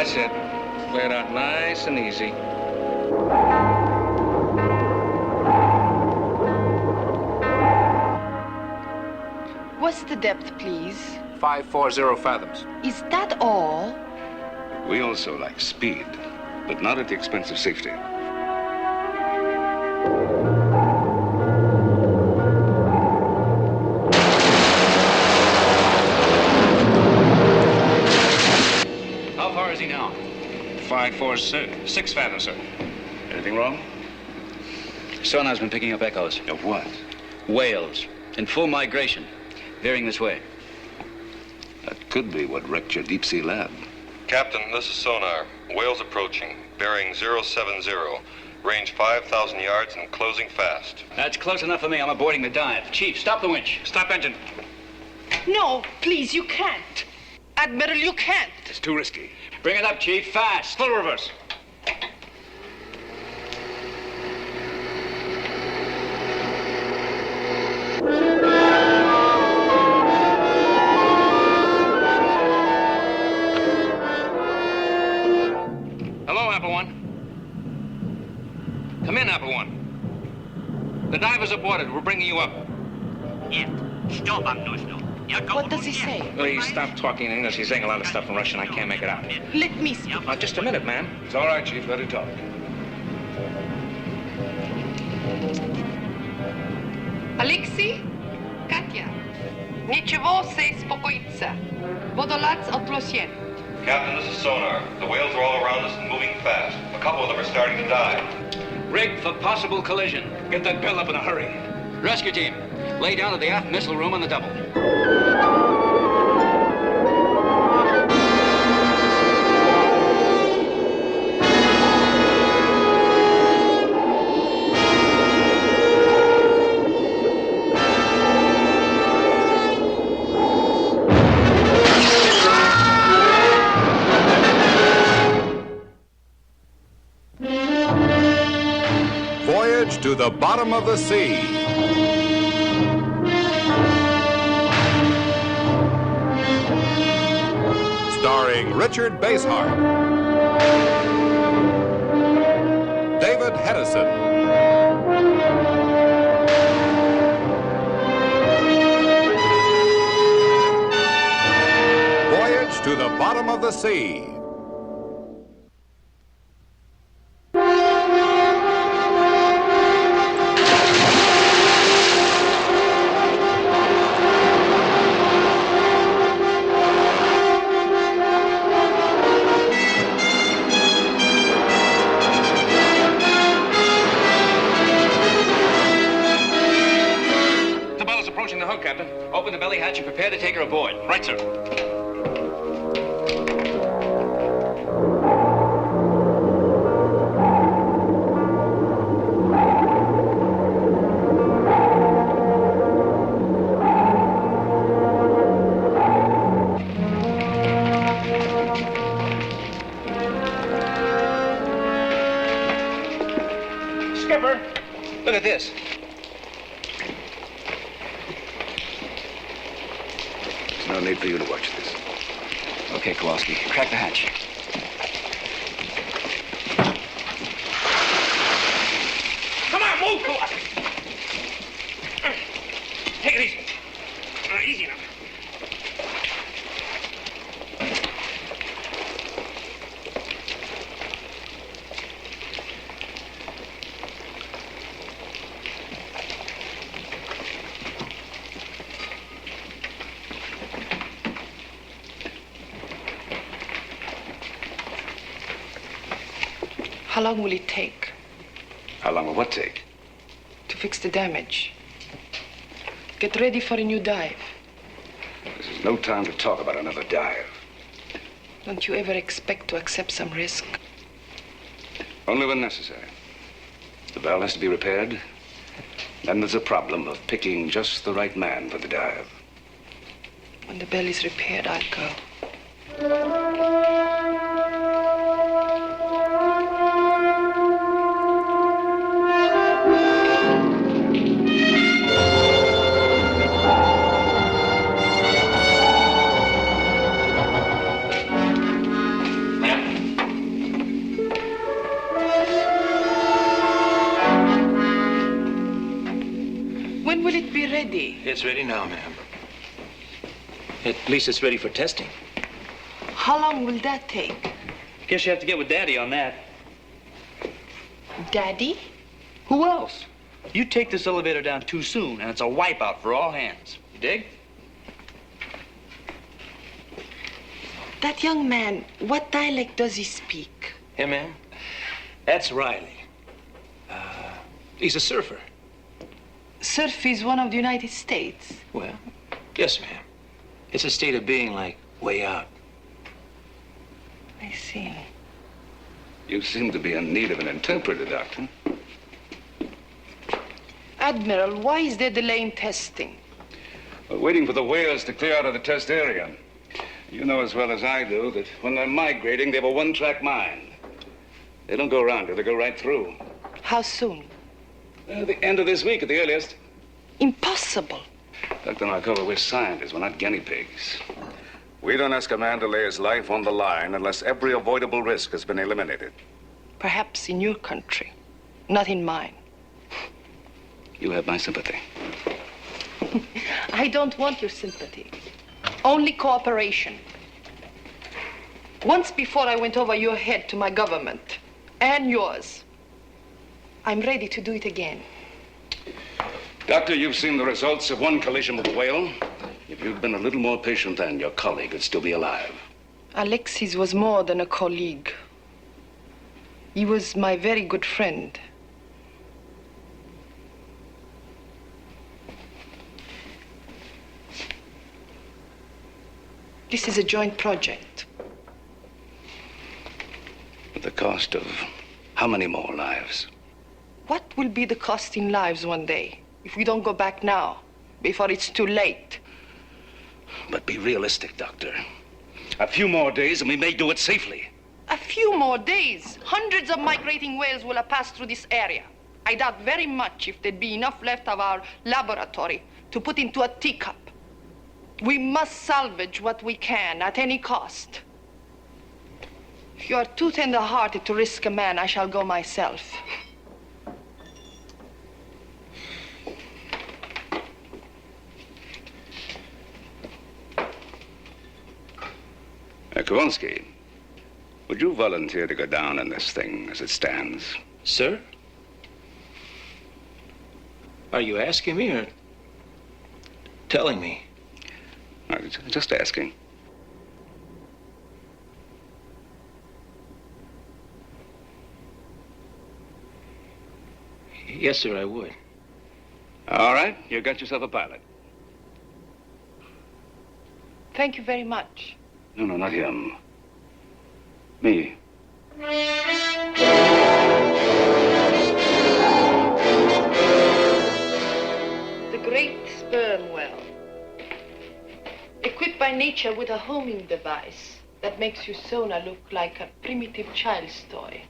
That's it. Play it out nice and easy. What's the depth, please? 540 fathoms. Is that all? We also like speed, but not at the expense of safety. How far is he now? 546 fathoms, sir. Anything wrong? Sonar's been picking up echoes. Of what? Whales. In full migration. Veering this way. That could be what wrecked your deep sea lab. Captain, this is sonar. Whales approaching. Bearing 070. Range 5,000 yards and closing fast. That's close enough for me. I'm aborting the dive. Chief, stop the winch. Stop engine. No, please, you can't. Admiral, you can't. It's too risky. Bring it up, Chief. Fast. Full reverse. Hello, Apple One. Come in, Apple One. The diver's aborted. We're bringing you up. What does he say? Please stop talking in English. He's saying a lot of stuff in Russian. I can't make it out. Let me speak. Just a minute, ma'am. It's all right, Chief. Let it talk. Алексей? Катя? Ничего, сей спокоиться. Водолаз отплосен. Captain, this is sonar. The whales are all around us and moving fast. A couple of them are starting to dive. Rig for possible collision. Get that bell up in a hurry. Rescue team. Lay down at the aft missile room on the double. Voyage to the bottom of the sea. Starring Richard Basehart, David Hedison, Voyage to the bottom of the sea. Approaching the hook, Captain. Open the belly hatch and prepare to take her aboard. Right, sir. Skipper, look at this. No need for you to watch this. Okay, Kowalski. Crack the hatch. Come on, move, Kowalski. Take it easy. Easy now. How long will it take How long will what take? to fix the damage? Get ready for a new dive. This is no time to talk about another dive. Don't you ever expect to accept some risk? Only when necessary. The valve has to be repaired. Then there's a problem of picking just the right man for the dive. When the bell is repaired, I'll go. Ma'am? It's ready now, ma'am. At least it's ready for testing. How long will that take? Guess you have to get with Daddy on that. Daddy? Who else? You take this elevator down too soon, and it's a wipeout for all hands. You dig? That young man, what dialect does he speak? Hey, ma'am? That's Riley. He's a surfer. Surf is one of the United States. Well, yes, ma'am. It's a state of being like way out. I see. You seem to be in need of an interpreter, Doctor. Admiral, why is there delay in testing? We're waiting for the whales to clear out of the test area. You know as well as I do that when they're migrating, they have a one-track mind. They don't go around it, they go right through. How soon? The end of this week at the earliest. Impossible. Dr. Markova, we're scientists, we're not guinea pigs. We don't ask a man to lay his life on the line unless every avoidable risk has been eliminated. Perhaps in your country, not in mine. You have my sympathy. I don't want your sympathy. Only cooperation. Once before I went over your head to my government, and yours. I'm ready to do it again. Doctor, you've seen the results of one collision with a whale. If you'd been a little more patient then, your colleague would still be alive. Alexis was more than a colleague. He was my very good friend. This is a joint project. At the cost of how many more lives? What will be the cost in lives one day if we don't go back now, before it's too late? But be realistic, Doctor. A few more days and we may do it safely. A few more days. Hundreds of migrating whales will have passed through this area. I doubt very much if there'd be enough left of our laboratory to put into a teacup. We must salvage what we can at any cost. If you are too tender-hearted to risk a man, I shall go myself. Kowalski, would you volunteer to go down in this thing as it stands? Sir? Are you asking me or telling me? Just asking. Yes, sir, I would. All right, you got yourself a pilot. Thank you very much. No, not him. Me. The great sperm whale. Equipped by nature with a homing device that makes your sonar look like a primitive child's toy.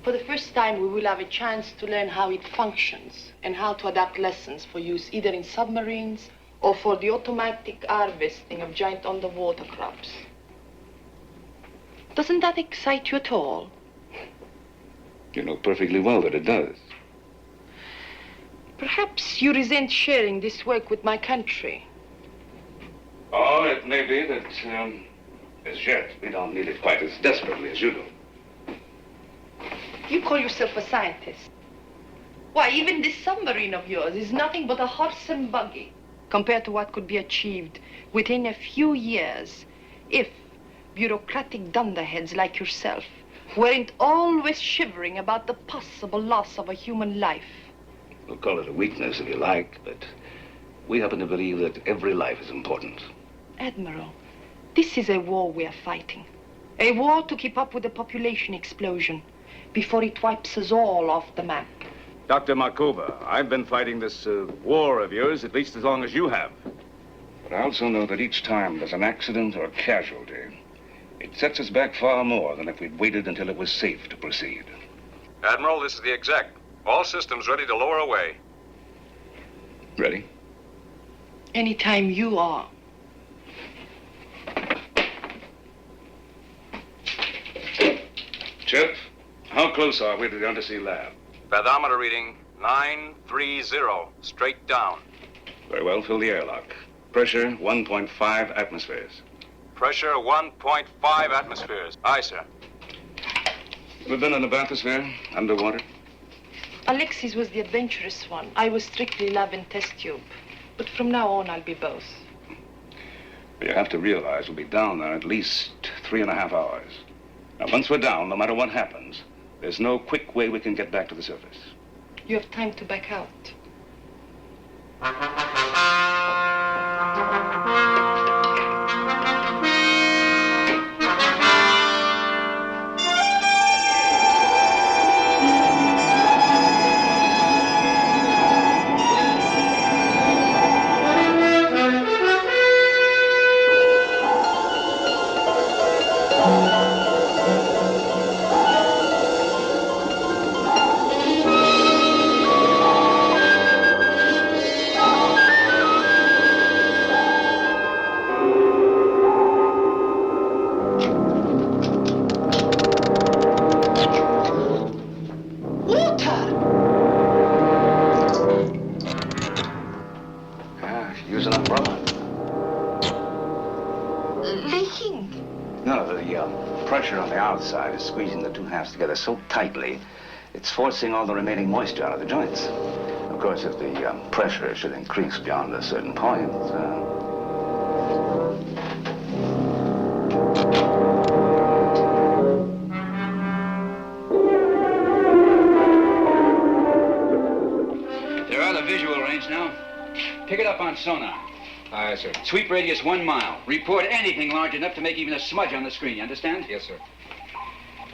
For the first time, we will have a chance to learn how it functions and how to adapt lessons for use either in submarines or for the automatic harvesting of giant underwater crops. Doesn't that excite you at all? You know perfectly well that it does. Perhaps you resent sharing this work with my country. Oh, it may be that, as yet, we don't need it quite as desperately as you do. You call yourself a scientist. Why, even this submarine of yours is nothing but a horse and buggy compared to what could be achieved within a few years if bureaucratic dunderheads like yourself weren't always shivering about the possible loss of a human life. We'll call it a weakness if you like, but we happen to believe that every life is important. Admiral, this is a war we are fighting. A war to keep up with the population explosion before it wipes us all off the map. Dr. Markova, I've been fighting this war of yours at least as long as you have. But I also know that each time there's an accident or a casualty, it sets us back far more than if we'd waited until it was safe to proceed. Admiral, this is the exec. All systems ready to lower away. Ready? Anytime you are. Chip, how close are we to the undersea lab? Fathometer reading 930, straight down. Very well, fill the airlock. Pressure 1.5 atmospheres. Pressure 1.5 atmospheres. Aye, sir. We've been in the bathysphere, underwater. Alexis was the adventurous one. I was strictly lab and test tube. But from now on, I'll be both. You have to realize we'll be down there at least 3.5 hours. Now, once we're down, no matter what happens, there's no quick way we can get back to the surface. You have time to back out. Use an umbrella. Leaking. No, the pressure on the outside is squeezing the two halves together so tightly, it's forcing all the remaining moisture out of the joints. Of course, if the pressure should increase beyond a certain point, They're out of visual range now. Pick it up on sonar. Aye, sir. Sweep radius 1 mile. Report anything large enough to make even a smudge on the screen, you understand? Yes, sir.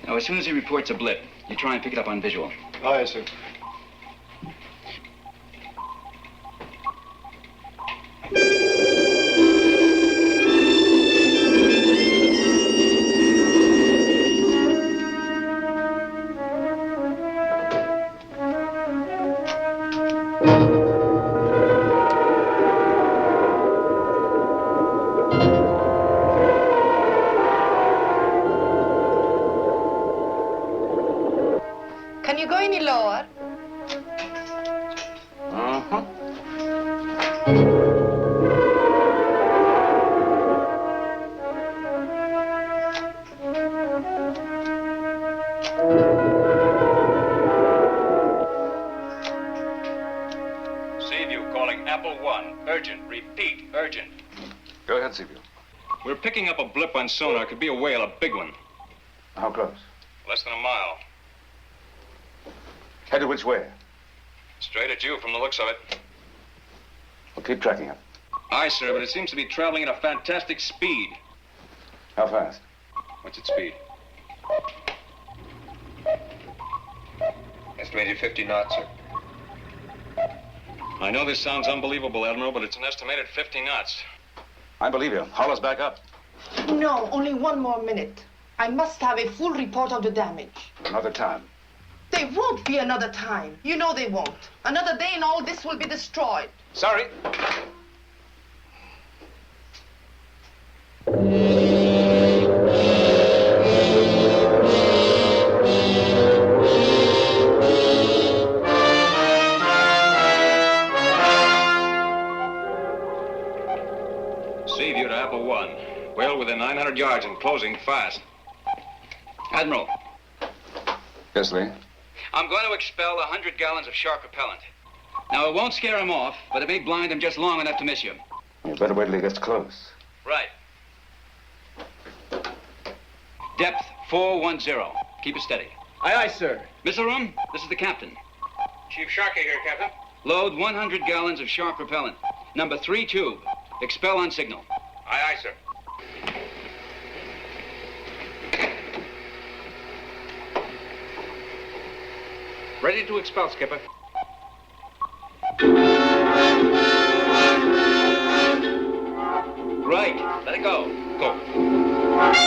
Now, as soon as he reports a blip, you try and pick it up on visual. Aye, sir. Can you go any lower? uh-huh. Seaview calling Apple One. Urgent. Repeat. Urgent. Go ahead, Seaview. We're picking up a blip on sonar. Could be a whale, a big one. How close? Less than a mile. Headed which way? Straight at you from the looks of it. We'll keep tracking it. Aye, sir, but it seems to be traveling at a fantastic speed. How fast? What's its speed? Estimated 50 knots, sir. I know this sounds unbelievable, Admiral, but it's an estimated 50 knots. I believe you. Haul us back up. No, only 1 more minute. I must have a full report of the damage. Another time. There won't be another time. You know they won't. Another day and all this will be destroyed. Sorry. Seaview to Apple One. Well within 900 yards and closing fast. Admiral, Yes, Lee? I'm going to expel 100 gallons of shark repellent. Now, it won't scare him off, but it may blind him just long enough to miss you. You better wait till he gets close. Right. Depth 410. Keep it steady. Aye, aye, sir. Missile room, this is the captain. Chief Sharkey here, Captain. Load 100 gallons of shark repellent. Number 3 tube. Expel on signal. Aye, aye, sir. Ready to expel, Skipper. Right. Let it go. Go.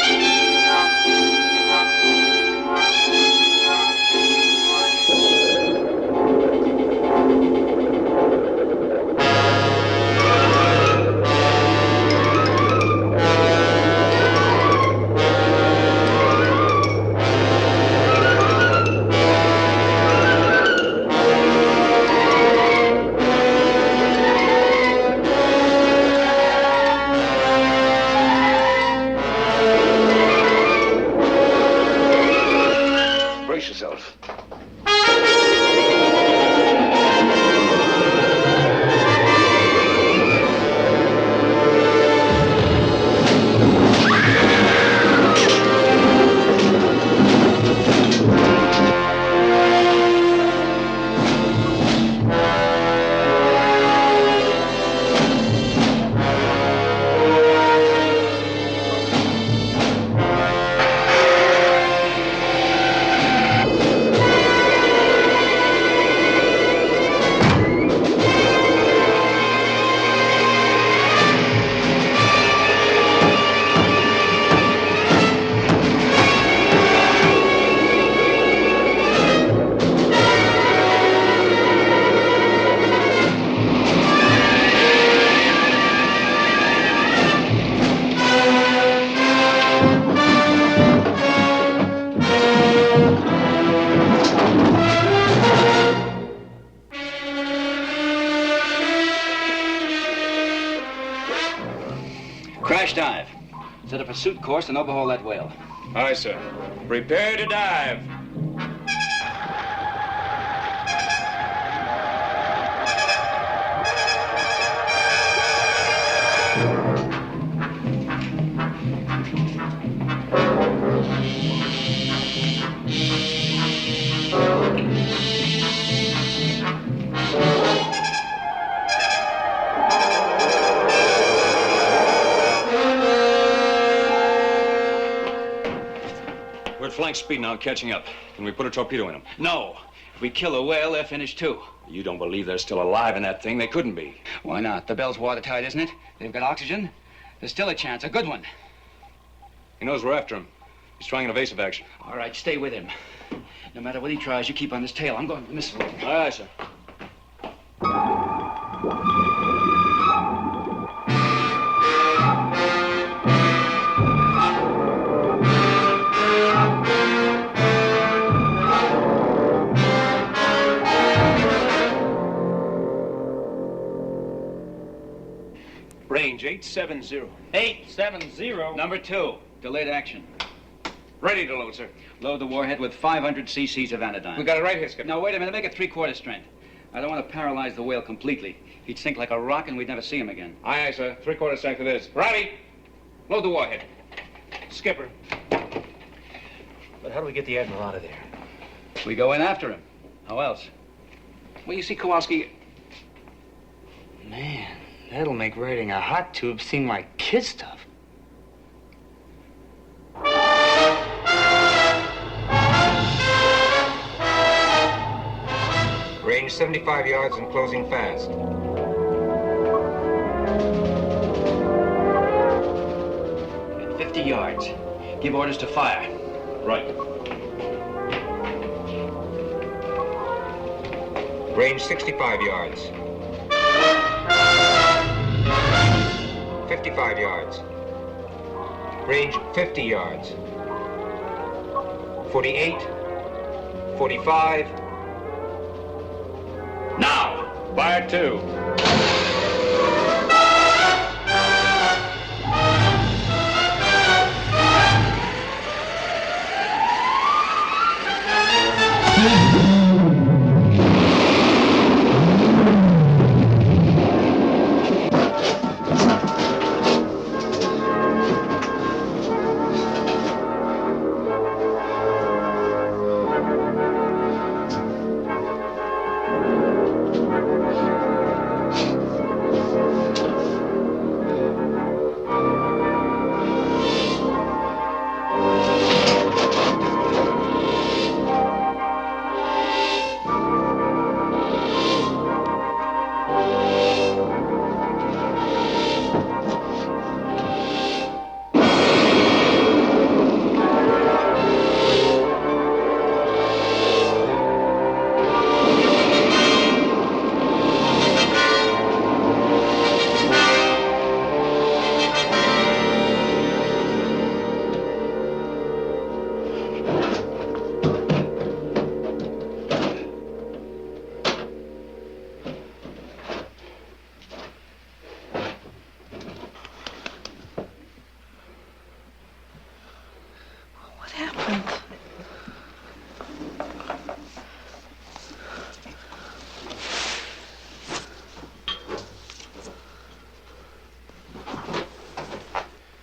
Crash dive. Set a pursuit course and overhaul that whale. Aye, sir. Prepare to dive. We're at flank speed now, catching up. Can we put a torpedo in them? No. If we kill a whale, they're finished too. You don't believe they're still alive in that thing? They couldn't be. Why not? The Bell's watertight, isn't it? They've got oxygen. There's still a chance, a good one. He knows we're after him. He's trying an evasive action. All right, stay with him. No matter what he tries, you keep on his tail. I'm going to the missile room. Aye, sir. Range 870. 870. Number 2, delayed action. Ready to load, sir. Load the warhead with 500 cc's of anodyne. We got it right here, Skipper. Now, wait a minute. Make it 3/4 strength. I don't want to paralyze the whale completely. He'd sink like a rock and we'd never see him again. Aye, aye, sir. 3/4 strength it is. Riley, load the warhead. Skipper. But how do we get the Admiral out of there? We go in after him. How else? Well, you see, Kowalski... Man, that'll make riding a hot tube seem like kid stuff. Range 75 yards and closing fast. At 50 yards. Give orders to fire. Right. Range 65 yards. 55 yards. Range 50 yards. 48. 45. Now! Fire 2.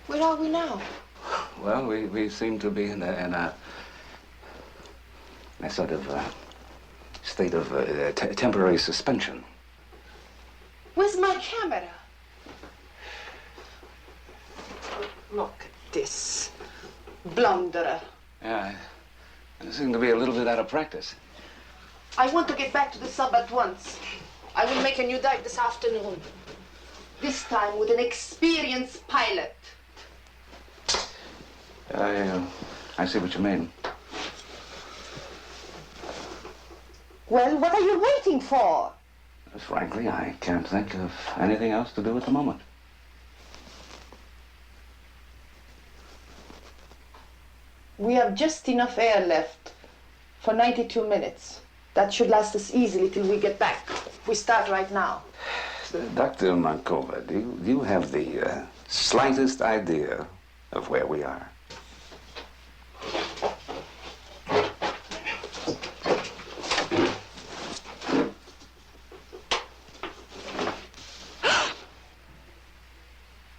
Where are we now? Well, we seem to be in a sort of state of temporary suspension. Where's my camera? Look at this. Blunderer. Yeah, I seem to be a little bit out of practice. I want to get back to the sub at once. I will make a new dive this afternoon. This time with an experienced pilot. I see what you mean. Well, what are you waiting for? Frankly, I can't think of anything else to do at the moment. We have just enough air left for 92 minutes. That should last us easily till we get back. We start right now. Dr. Markova, do you have the slightest idea of where we are?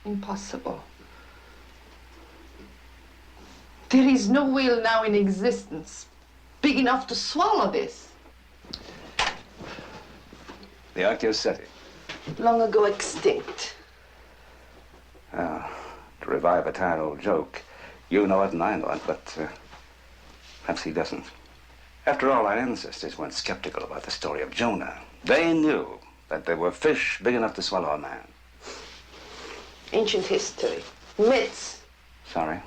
Impossible. There is no whale now in existence big enough to swallow this. The Archaeoceti. Long ago extinct. To revive a tired old joke, you know it and I know it, but perhaps he doesn't. After all, our ancestors weren't skeptical about the story of Jonah. They knew that there were fish big enough to swallow a man. Ancient history. Myths. Sorry.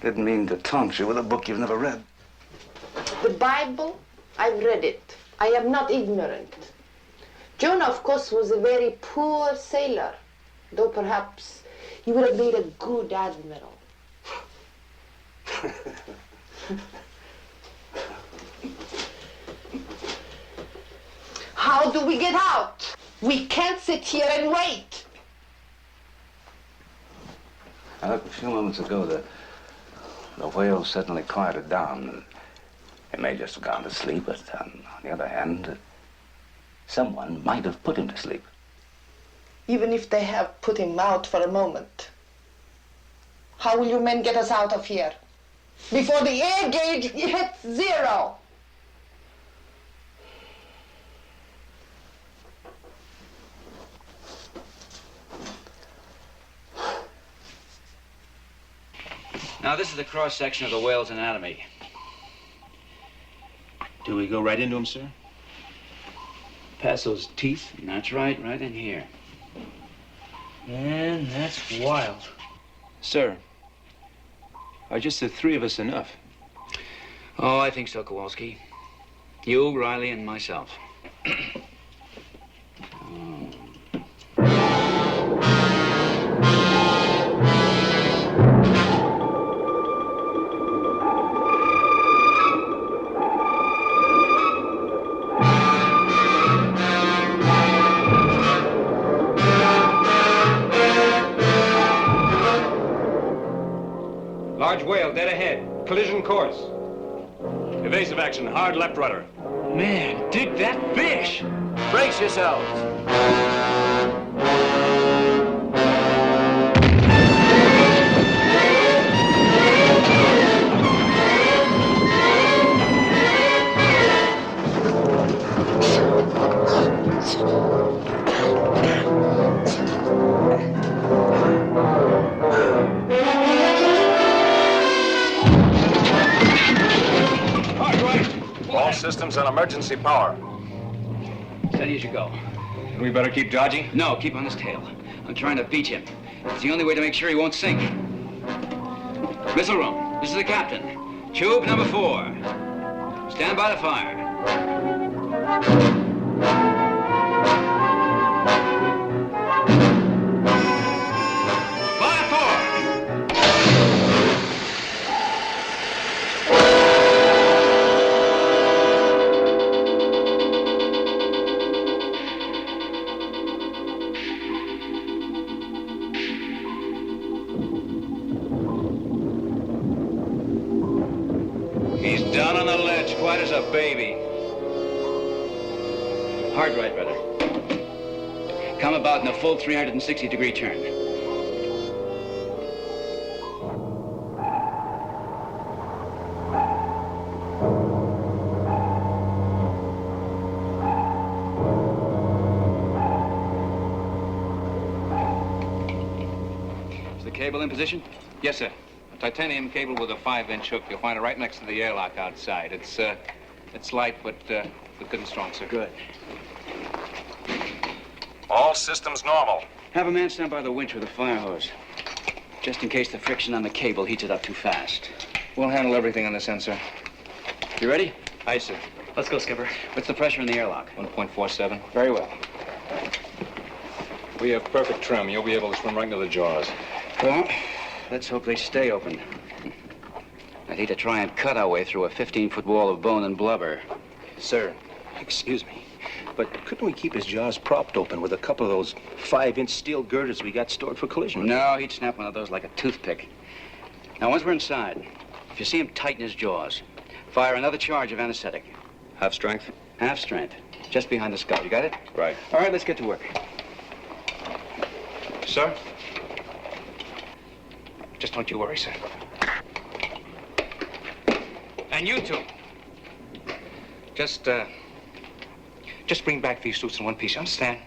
Didn't mean to taunt you with a book you've never read. The Bible, I've read it. I am not ignorant. Jonah, of course, was a very poor sailor, though perhaps he would have made a good admiral. How do we get out? We can't sit here and wait. Now, look, a few moments ago, the whale suddenly quieted down. It may just have gone to sleep, but on the other hand, someone might have put him to sleep. Even if they have put him out for a moment, how will you men get us out of here? Before the air gauge hits 0. Now, this is the cross-section of the whale's anatomy. Do we go right into him, sir? Past those teeth? That's right, right in here. Man, that's wild. Sir, are just the three of us enough? Oh, I think so, Kowalski. You, Riley, and myself. Large whale, dead ahead. Collision course. Evasive action, hard left rudder. Man, dig that fish! Brace yourselves. All systems on emergency power. Steady as you go. We better keep dodging? No, keep on his tail. I'm trying to beat him. It's the only way to make sure he won't sink. Missile room, this is the captain. Tube number 4. Stand by to fire. He's down on the ledge, quiet as a baby. Hard right rudder. Come about in a full 360-degree turn. Is the cable in position? Yes, sir. A titanium cable with a 5-inch hook. You'll find it right next to the airlock outside. It's light, but good and strong, sir. Good. All systems normal. Have a man stand by the winch with a fire hose, just in case the friction on the cable heats it up too fast. We'll handle everything on this end, sir. You ready? Aye, sir. Let's go, Skipper. What's the pressure in the airlock? 1.47. Very well. We have perfect trim. You'll be able to swim right into the jaws. Well, let's hope they stay open. I'd hate to try and cut our way through a 15-foot wall of bone and blubber. Sir, excuse me. But couldn't we keep his jaws propped open with a couple of those 5-inch steel girders we got stored for collision? No, he'd snap one of those like a toothpick. Now, once we're inside, if you see him tighten his jaws, fire another charge of anesthetic. Half strength? Half strength. Just behind the skull. You got it? Right. All right, let's get to work. Sir? Just don't you worry, sir. And you two. Just bring back these suits in one piece, you understand?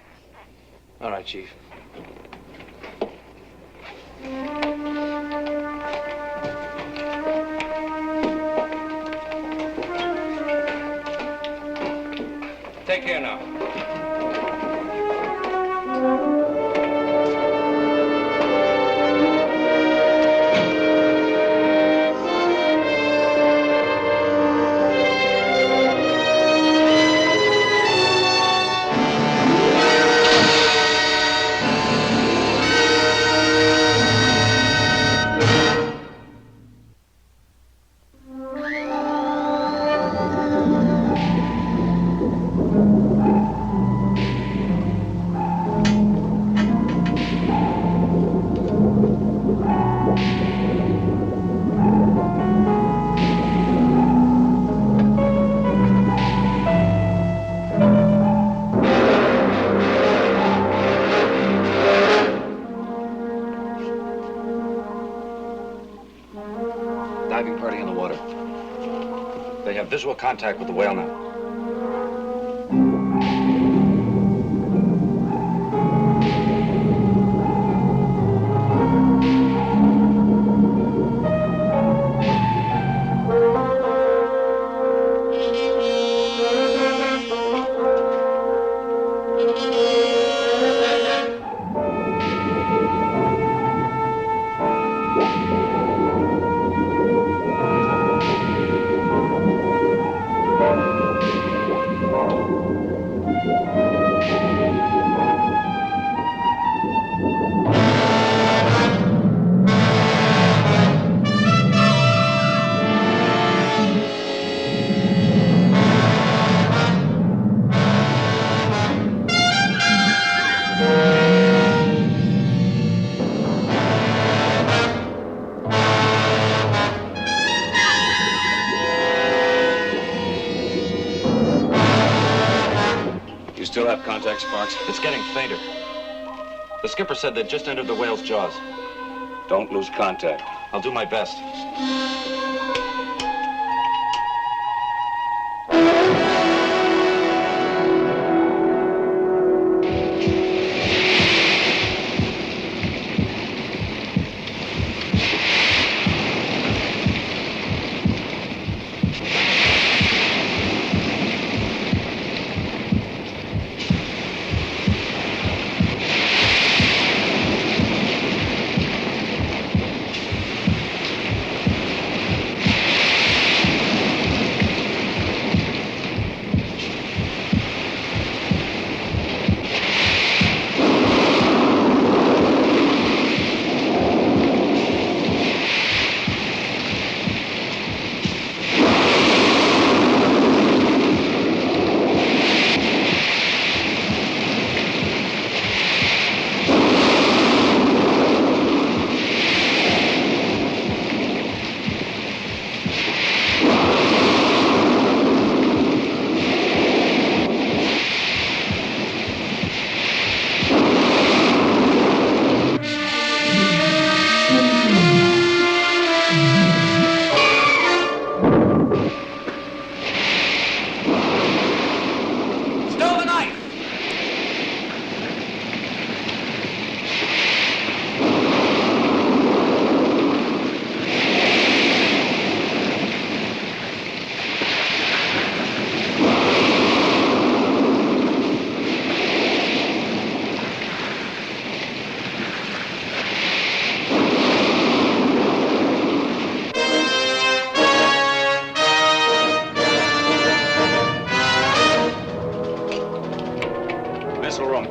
All right, Chief. Take care now. Diving party in the water. They have visual contact with the whale now. Still have contact, Sparks? It's getting fainter. The skipper said they'd just entered the whale's jaws. Don't lose contact. I'll do my best.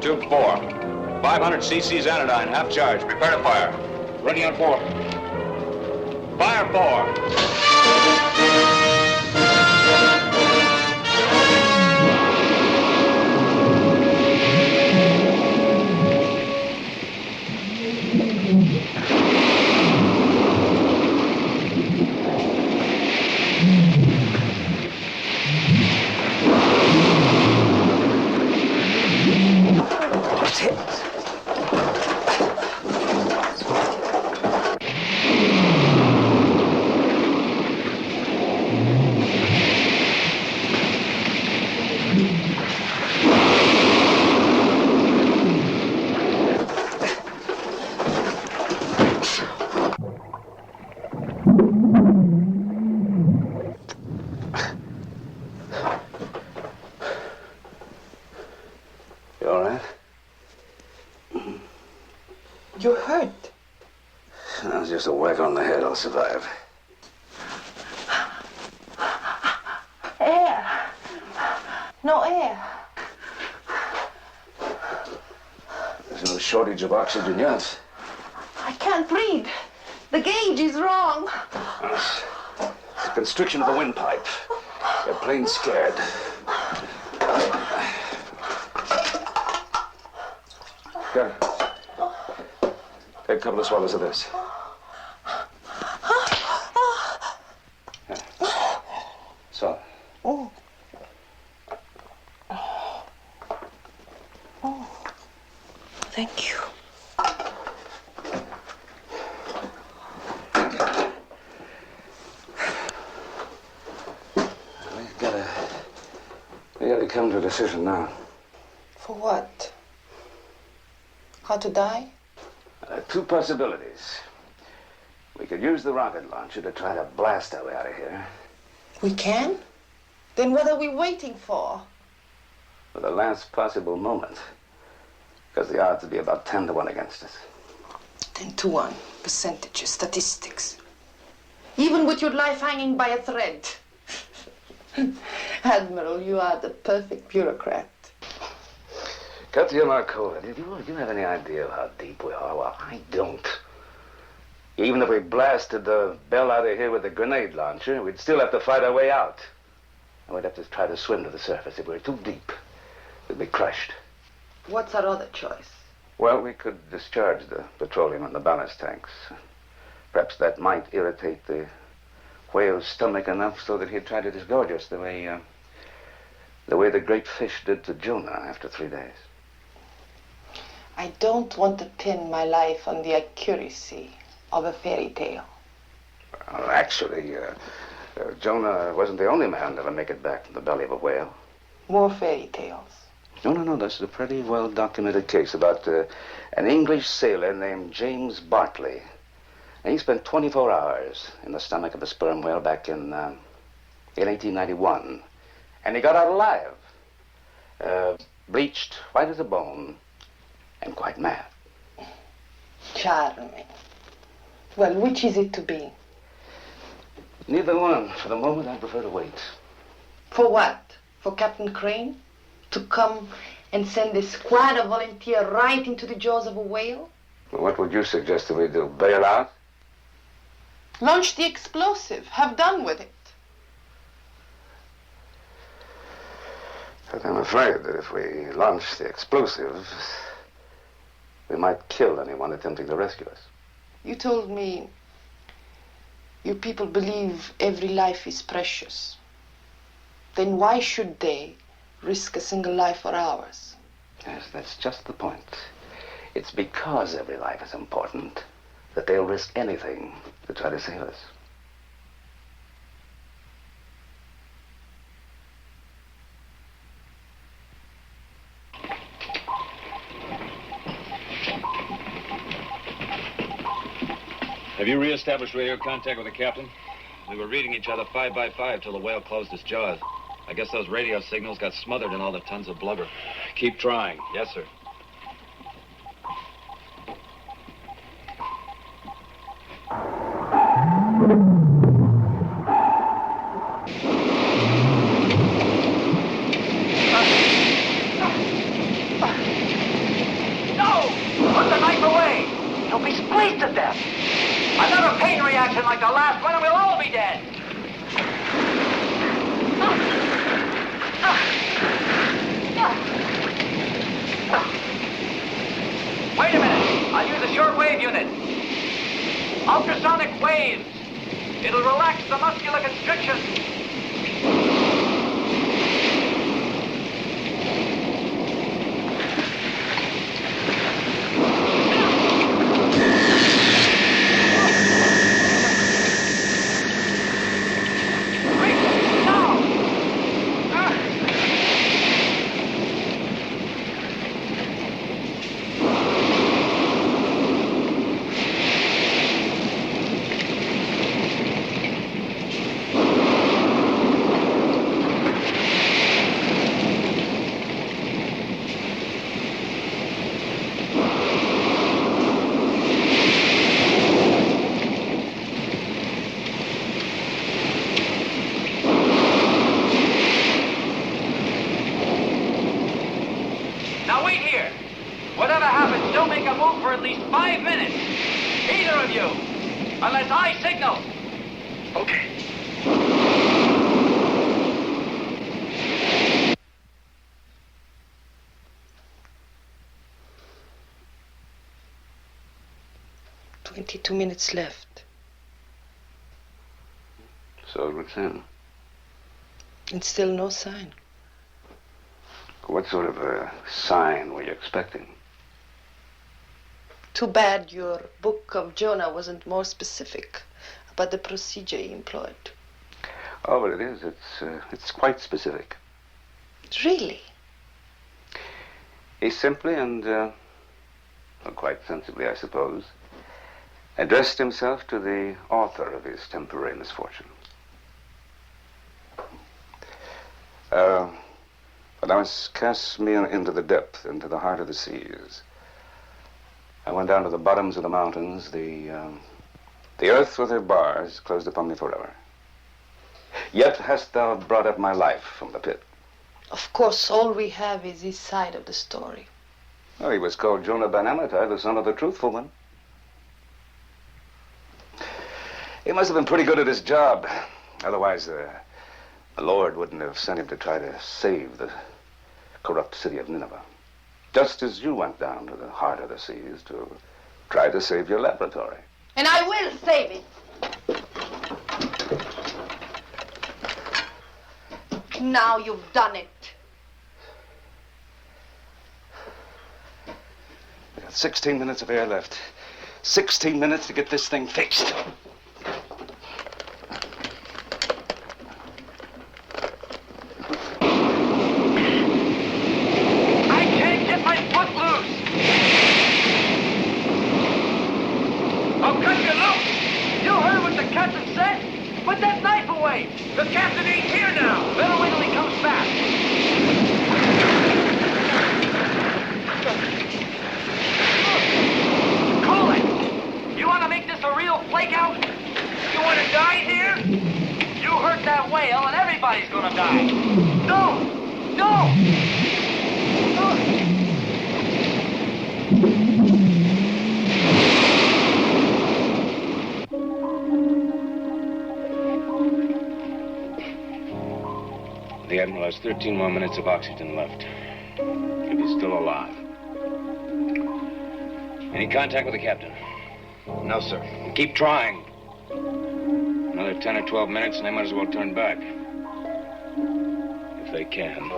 Tube 4. 500 cc's anodyne, half charge. Prepare to fire. Ready on 4. Fire 4. You all right? You're hurt. That was just a whack on the head. I'll survive. Air. No air. There's no shortage of oxygen yet. I can't breathe. The gauge is wrong. It's a constriction of the windpipe. You're plain scared. Here. Take a couple of swallows of this. Here. So. Oh. Thank you. We gotta come to a decision now. For what? How to die? Two possibilities. We could use the rocket launcher to try to blast our way out of here. We can? Then what are we waiting for? For the last possible moment. Because the odds would be about 10 to 1 against us. 10 to 1. Percentages, statistics. Even with your life hanging by a thread. Admiral, you are the perfect bureaucrat. Katya Markova, do you have any idea of how deep we are? Well, I don't. Even if we blasted the bell out of here with a grenade launcher, we'd still have to fight our way out. And we'd have to try to swim to the surface. If we were too deep, we'd be crushed. What's our other choice? Well, we could discharge the petroleum in the ballast tanks. Perhaps that might irritate the whale's stomach enough so that he'd try to disgorge us the way the great fish did to Jonah after 3 days. I don't want to pin my life on the accuracy of a fairy tale. Well, actually, Jonah wasn't the only man to ever make it back from the belly of a whale. More fairy tales. No. This is a pretty well-documented case about an English sailor named James Bartley. And he spent 24 hours in the stomach of a sperm whale back in 1891. And he got out alive. Bleached, white as a bone, and quite mad. Charming. Well, which is it to be? Neither one. For the moment, I prefer to wait. For what? For Captain Crane? To come and send a squad of volunteers right into the jaws of a whale? Well, what would you suggest that we do? Bail out? Launch the explosive. Have done with it. But I'm afraid that if we launch the explosives, we might kill anyone attempting to rescue us. You told me you people believe every life is precious. Then why should they risk a single life for ours? Yes, that's just the point. It's because every life is important that they'll risk anything to try to save us. Have you reestablished radio contact with the captain? We were reading each other 5 by 5 till the whale closed its jaws. I guess those radio signals got smothered in all the tons of blubber. Keep trying. Yes, sir. No! Put the knife away! You'll be squeezed to death! Another pain reaction like the last one and we'll all be dead! Wait a minute. I'll use a shortwave unit. Ultrasonic waves. It'll relax the muscular constriction. Now wait here. Whatever happens, don't make a move for at least 5 minutes. Either of you. Unless I signal. Okay. "22 minutes left. So it would seem. And still no sign. What sort of a sign were you expecting? Too bad your book of Jonah wasn't more specific about the procedure he employed. Oh, but it is. It's quite specific. Really? He simply and, well, quite sensibly, I suppose, addressed himself to the author of his temporary misfortune. But I was cast me into the depth, into the heart of the seas. I went down to the bottoms of the mountains. The earth with her bars closed upon me forever. Yet hast thou brought up my life from the pit. Of course, all we have is his side of the story. Oh, he was called Jonah Ben Amittai, the son of the truthful one. He must have been pretty good at his job. Otherwise, the Lord wouldn't have sent him to try to save the corrupt city of Nineveh. Just as you went down to the heart of the seas to try to save your laboratory. And I will save it. Now you've done it. We got 16 minutes of air left. 16 minutes to get this thing fixed. The captain ain't here now. Better wait till he comes back. Cool it. You want to make this a real flake out? You want to die here? You hurt that whale and everybody's going to die. No! No! The Admiral has 13 more minutes of oxygen left. If he's still alive. Any contact with the captain? No, sir. Keep trying. Another 10 or 12 minutes and they might as well turn back. If they can.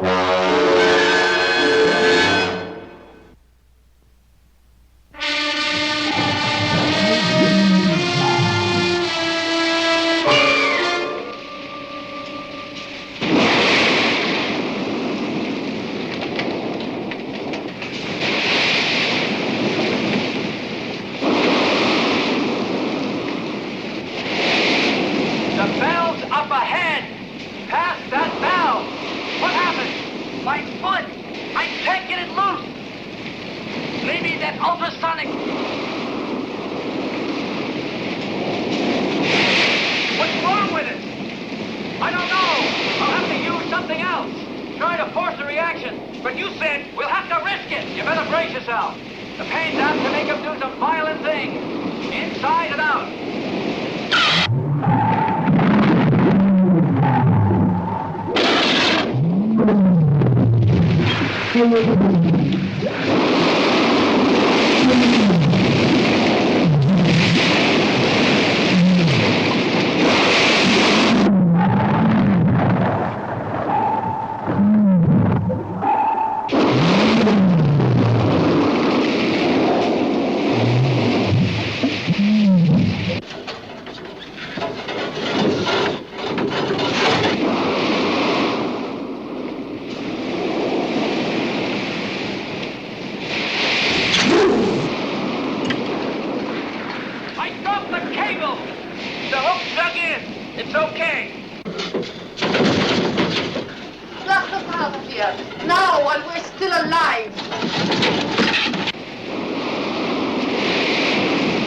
the cable! The hook's dug in. It's okay. Let us out of here. Now, while we're still alive.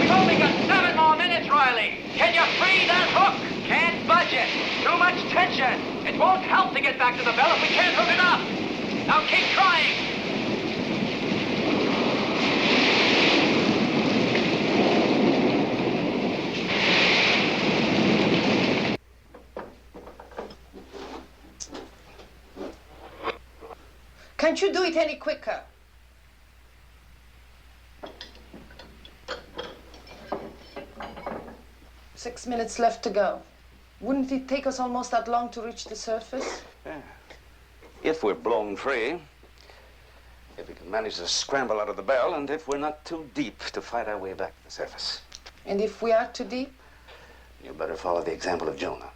We've only got 7 more minutes, Riley. Can you free that hook? Can't budge it. Too much tension. It won't help to get back to the bell if we can't hook it up. Now keep trying. Can't you do it any quicker? Six minutes left to go. Wouldn't it take us almost that long to reach the surface? Yeah. If we're blown free, if we can manage to scramble out of the bell, and if we're not too deep to fight our way back to the surface. And if we are too deep? You better follow the example of Jonah.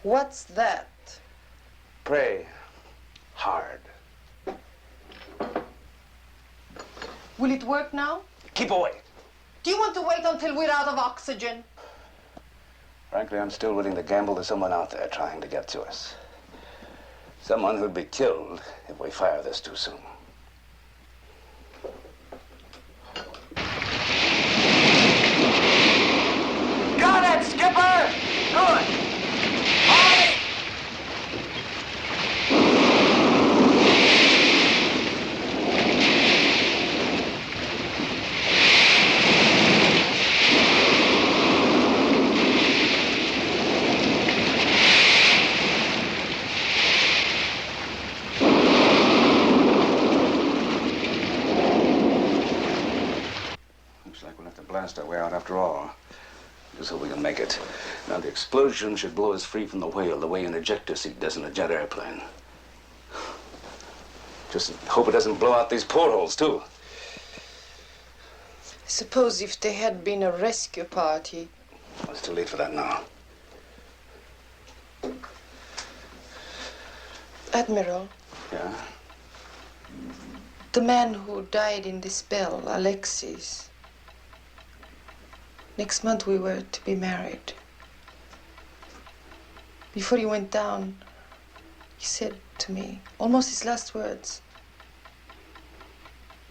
What's that? Pray hard. Will it work now? Keep away. Do you want to wait until we're out of oxygen? Frankly, I'm still willing to gamble there's someone out there trying to get to us. Someone who'd be killed if we fire this too soon. Got it, Skipper! Good! Ollie! Looks like we'll have to blast our way out after all. Just so we can make it. Now, the explosion should blow us free from the whale, the way an ejector seat does in a jet airplane. Just hope it doesn't blow out these portholes, too. Suppose if there had been a rescue party. Well, it's too late for that now. Admiral, Yeah? the man who died in this bell, Alexis. Next month we were to be married. Before he went down, he said to me, almost his last words,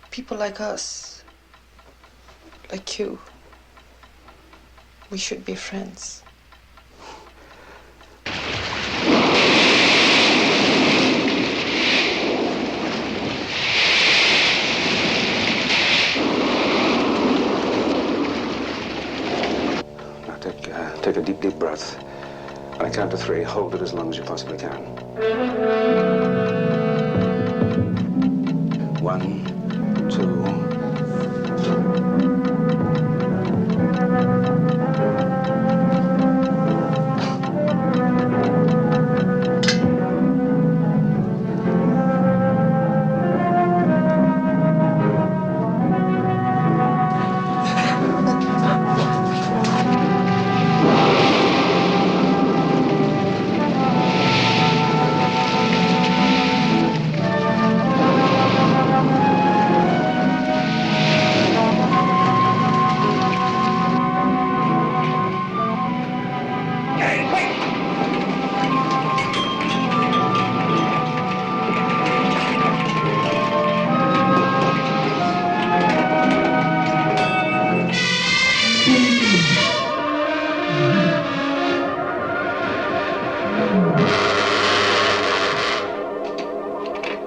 people like us, like you, we should be friends. Take a deep, deep breath. When I count to 3, hold it as long as you possibly can. 1, 2.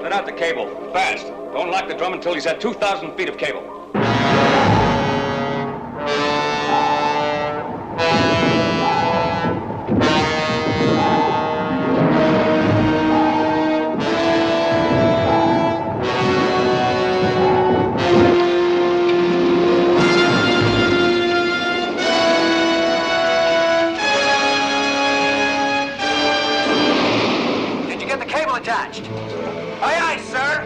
Let out the cable. Fast. Don't lock the drum until he's at 2,000 feet of cable. Did you get the cable attached? Aye, aye, sir.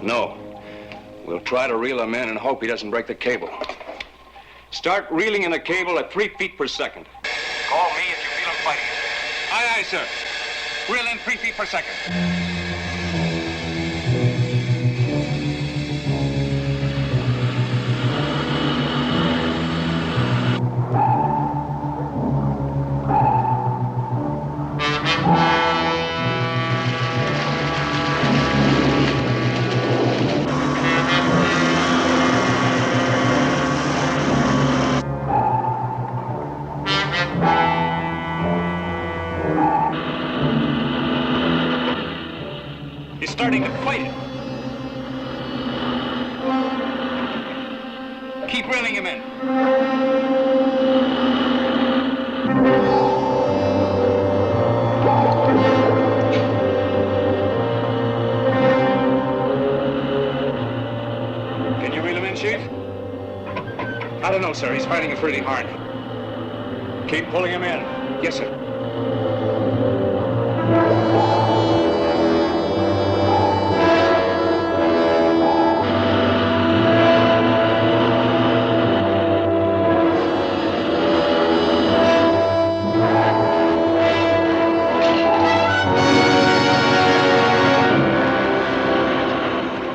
No. We'll try to reel him in and hope he doesn't break the cable. Start reeling in the cable at 3 feet per second. Call me if you feel him fighting. Aye, aye, sir. Reel in 3 feet per second. He's starting to fight it. Keep reeling him in. Can you reel him in, Chief? I don't know, sir. He's fighting it pretty hard. Keep pulling him in. Yes, sir.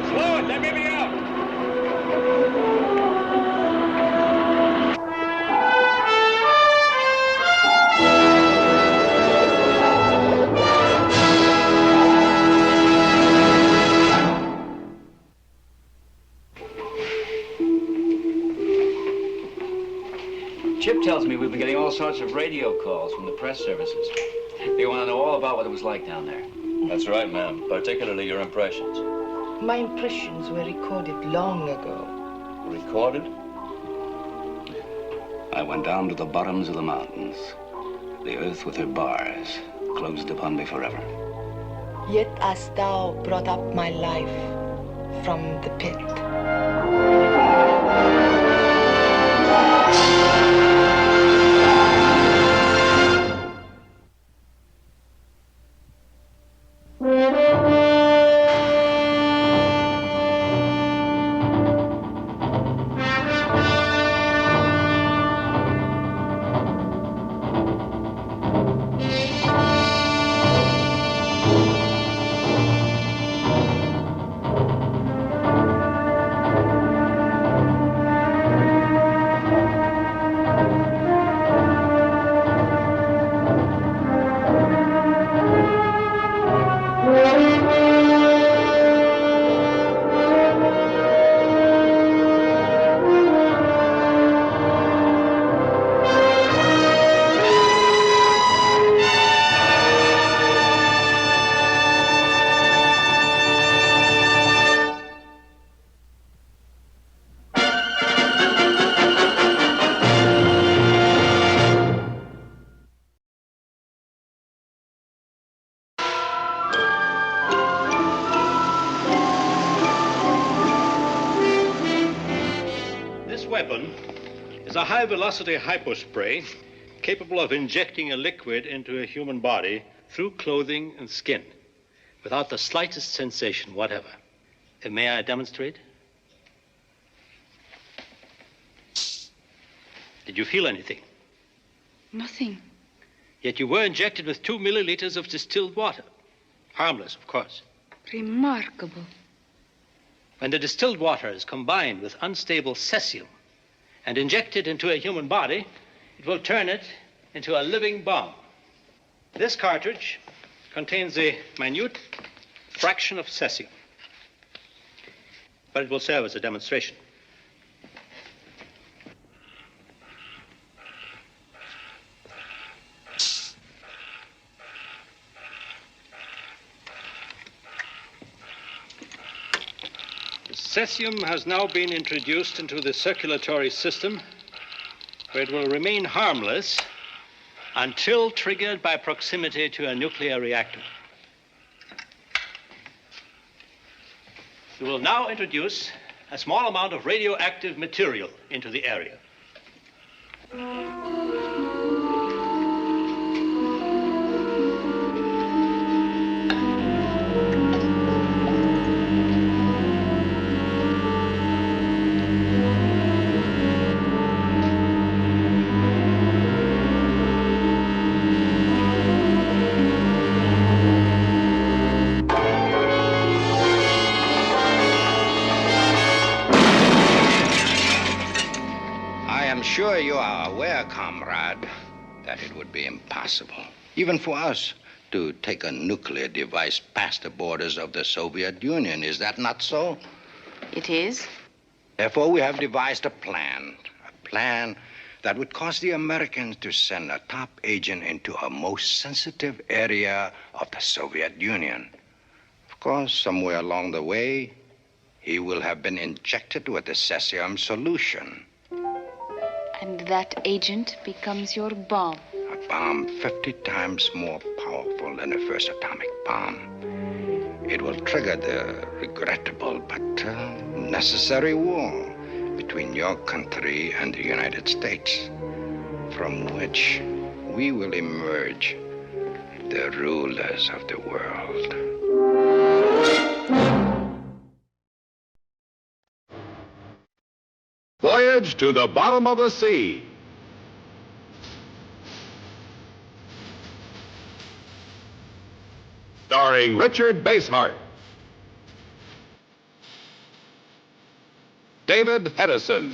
Slow it. Let me be out. Chip tells me we've been getting all sorts of radio calls from the press services. They want to know all about what it was like down there. That's right, ma'am. Particularly your impressions. My impressions were recorded long ago. Recorded? I went down to the bottoms of the mountains. The earth with her bars closed upon me forever. Yet hast thou brought up my life from the pit. This weapon is a high-velocity hypospray capable of injecting a liquid into a human body through clothing and skin without the slightest sensation whatever. May I demonstrate? Did you feel anything? Nothing. Yet you were injected with 2 milliliters of distilled water. Harmless, of course. Remarkable. When the distilled water is combined with unstable cesium and injected into a human body, it will turn it into a living bomb. This cartridge contains a minute fraction of cesium, but it will serve as a demonstration. Cesium has now been introduced into the circulatory system, where it will remain harmless until triggered by proximity to a nuclear reactor. We will now introduce a small amount of radioactive material into the area. you are aware, comrade, that it would be impossible, even for us, to take a nuclear device past the borders of the Soviet Union. Is that not so? It is. Therefore, we have devised a plan that would cause the Americans to send a top agent into a most sensitive area of the Soviet Union. Of course, somewhere along the way, he will have been injected with the cesium solution. And that agent becomes your bomb. A bomb 50 times more powerful than the first atomic bomb. It will trigger the regrettable but necessary war between your country and the United States, from which we will emerge the rulers of the world. Voyage to the Bottom of the Sea. Starring Richard Basehart, David Hedison,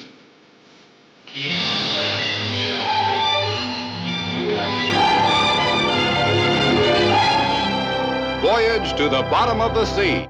Voyage to the Bottom of the Sea.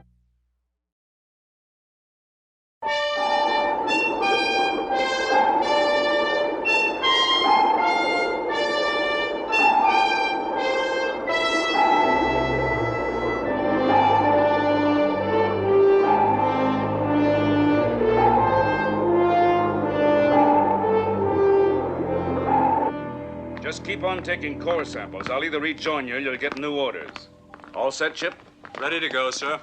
Just keep on taking core samples. I'll either rejoin you or you'll get new orders. All set, Chip? Ready to go, sir.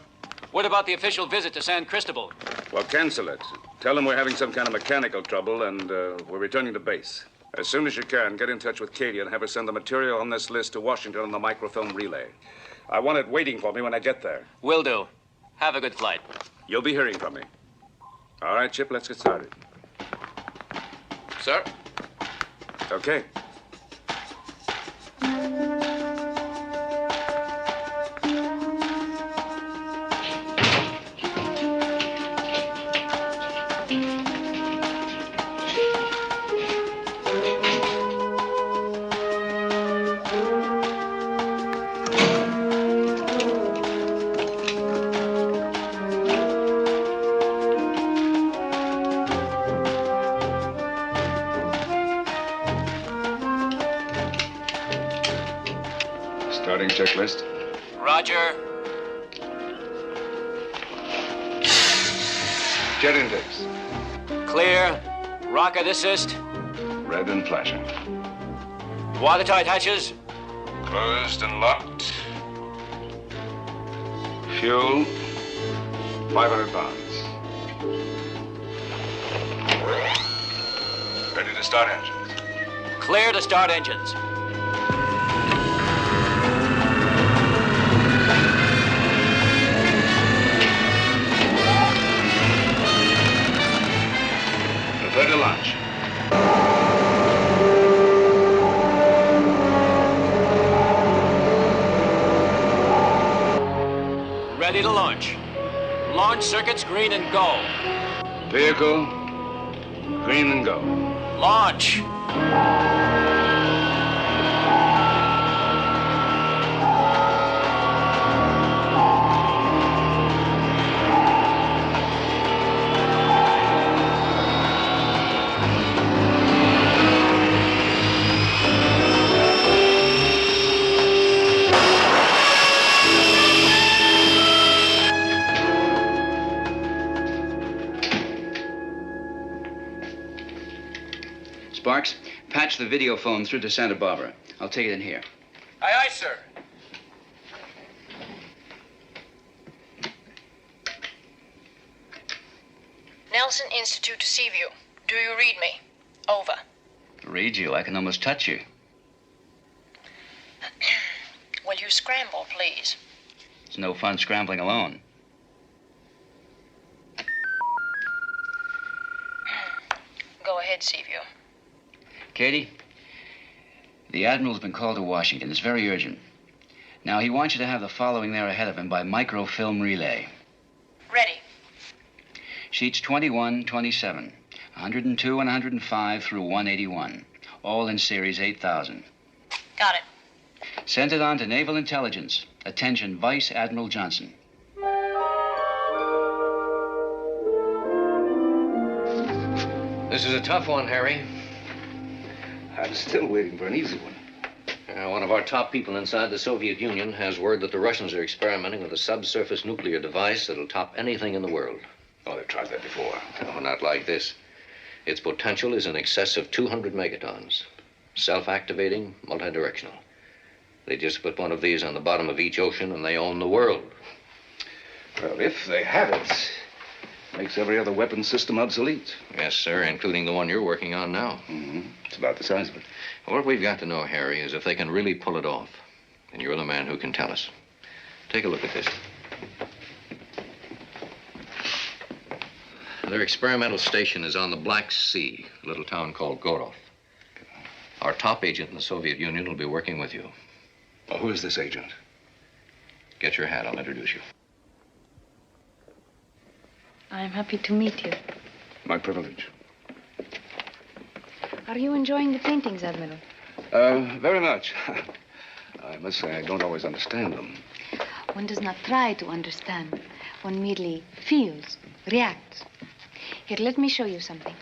What about the official visit to San Cristobal? Well, cancel it. Tell them we're having some kind of mechanical trouble and we're returning to base. As soon as you can, get in touch with Katie and have her send the material on this list to Washington on the microfilm relay. I want it waiting for me when I get there. Will do. Have a good flight. You'll be hearing from me. All right, Chip, let's get started. Sir? Okay. Starting checklist. Roger. Jet index. Clear. Rocket assist. Red and flashing. Watertight hatches. Closed and locked. Fuel, 500 pounds. Ready to start engines. Clear to start engines. Prepare to launch. Ready to launch. Launch circuits green and go. Vehicle, green and go. Launch. Sparks, patch the video phone through to Santa Barbara. I'll take it in here. Aye, aye, sir. Nelson Institute to Seaview. Do you read me? Over. Read you. I can almost touch you. Will you scramble, please? It's no fun scrambling alone. Go ahead, Seaview. Katie, the Admiral's been called to Washington. It's very urgent. Now, he wants you to have the following there ahead of him by microfilm relay. Ready. Sheets 21, 27. 102 and 105 through 181, all in series 8000. Got it. Send it on to Naval Intelligence. Attention, Vice Admiral Johnson. This is a tough one, Harry. I'm still waiting for an easy one. One of our top people inside the Soviet Union has word that the Russians are experimenting with a subsurface nuclear device that'll top anything in the world. Oh, they've tried that before. No, not like this. Its potential is in excess of 200 megatons. Self-activating, multidirectional. They just put one of these on the bottom of each ocean and they own the world. Well, if they have it, makes every other weapon system obsolete. Yes, sir, including the one you're working on now. Mm-hmm. It's about the size of it. What we've got to know, Harry, is if they can really pull it off. And you're the man who can tell us. Take a look at this. Their experimental station is on the Black Sea, a little town called Gorov. Our top agent in the Soviet Union will be working with you. Well, who is this agent? Get your hat, I'll introduce you. I'm happy to meet you. My privilege. Are you enjoying the paintings, Admiral? Very much. I must say I don't always understand them. One does not try to understand. One merely feels, reacts. Here, let me show you something.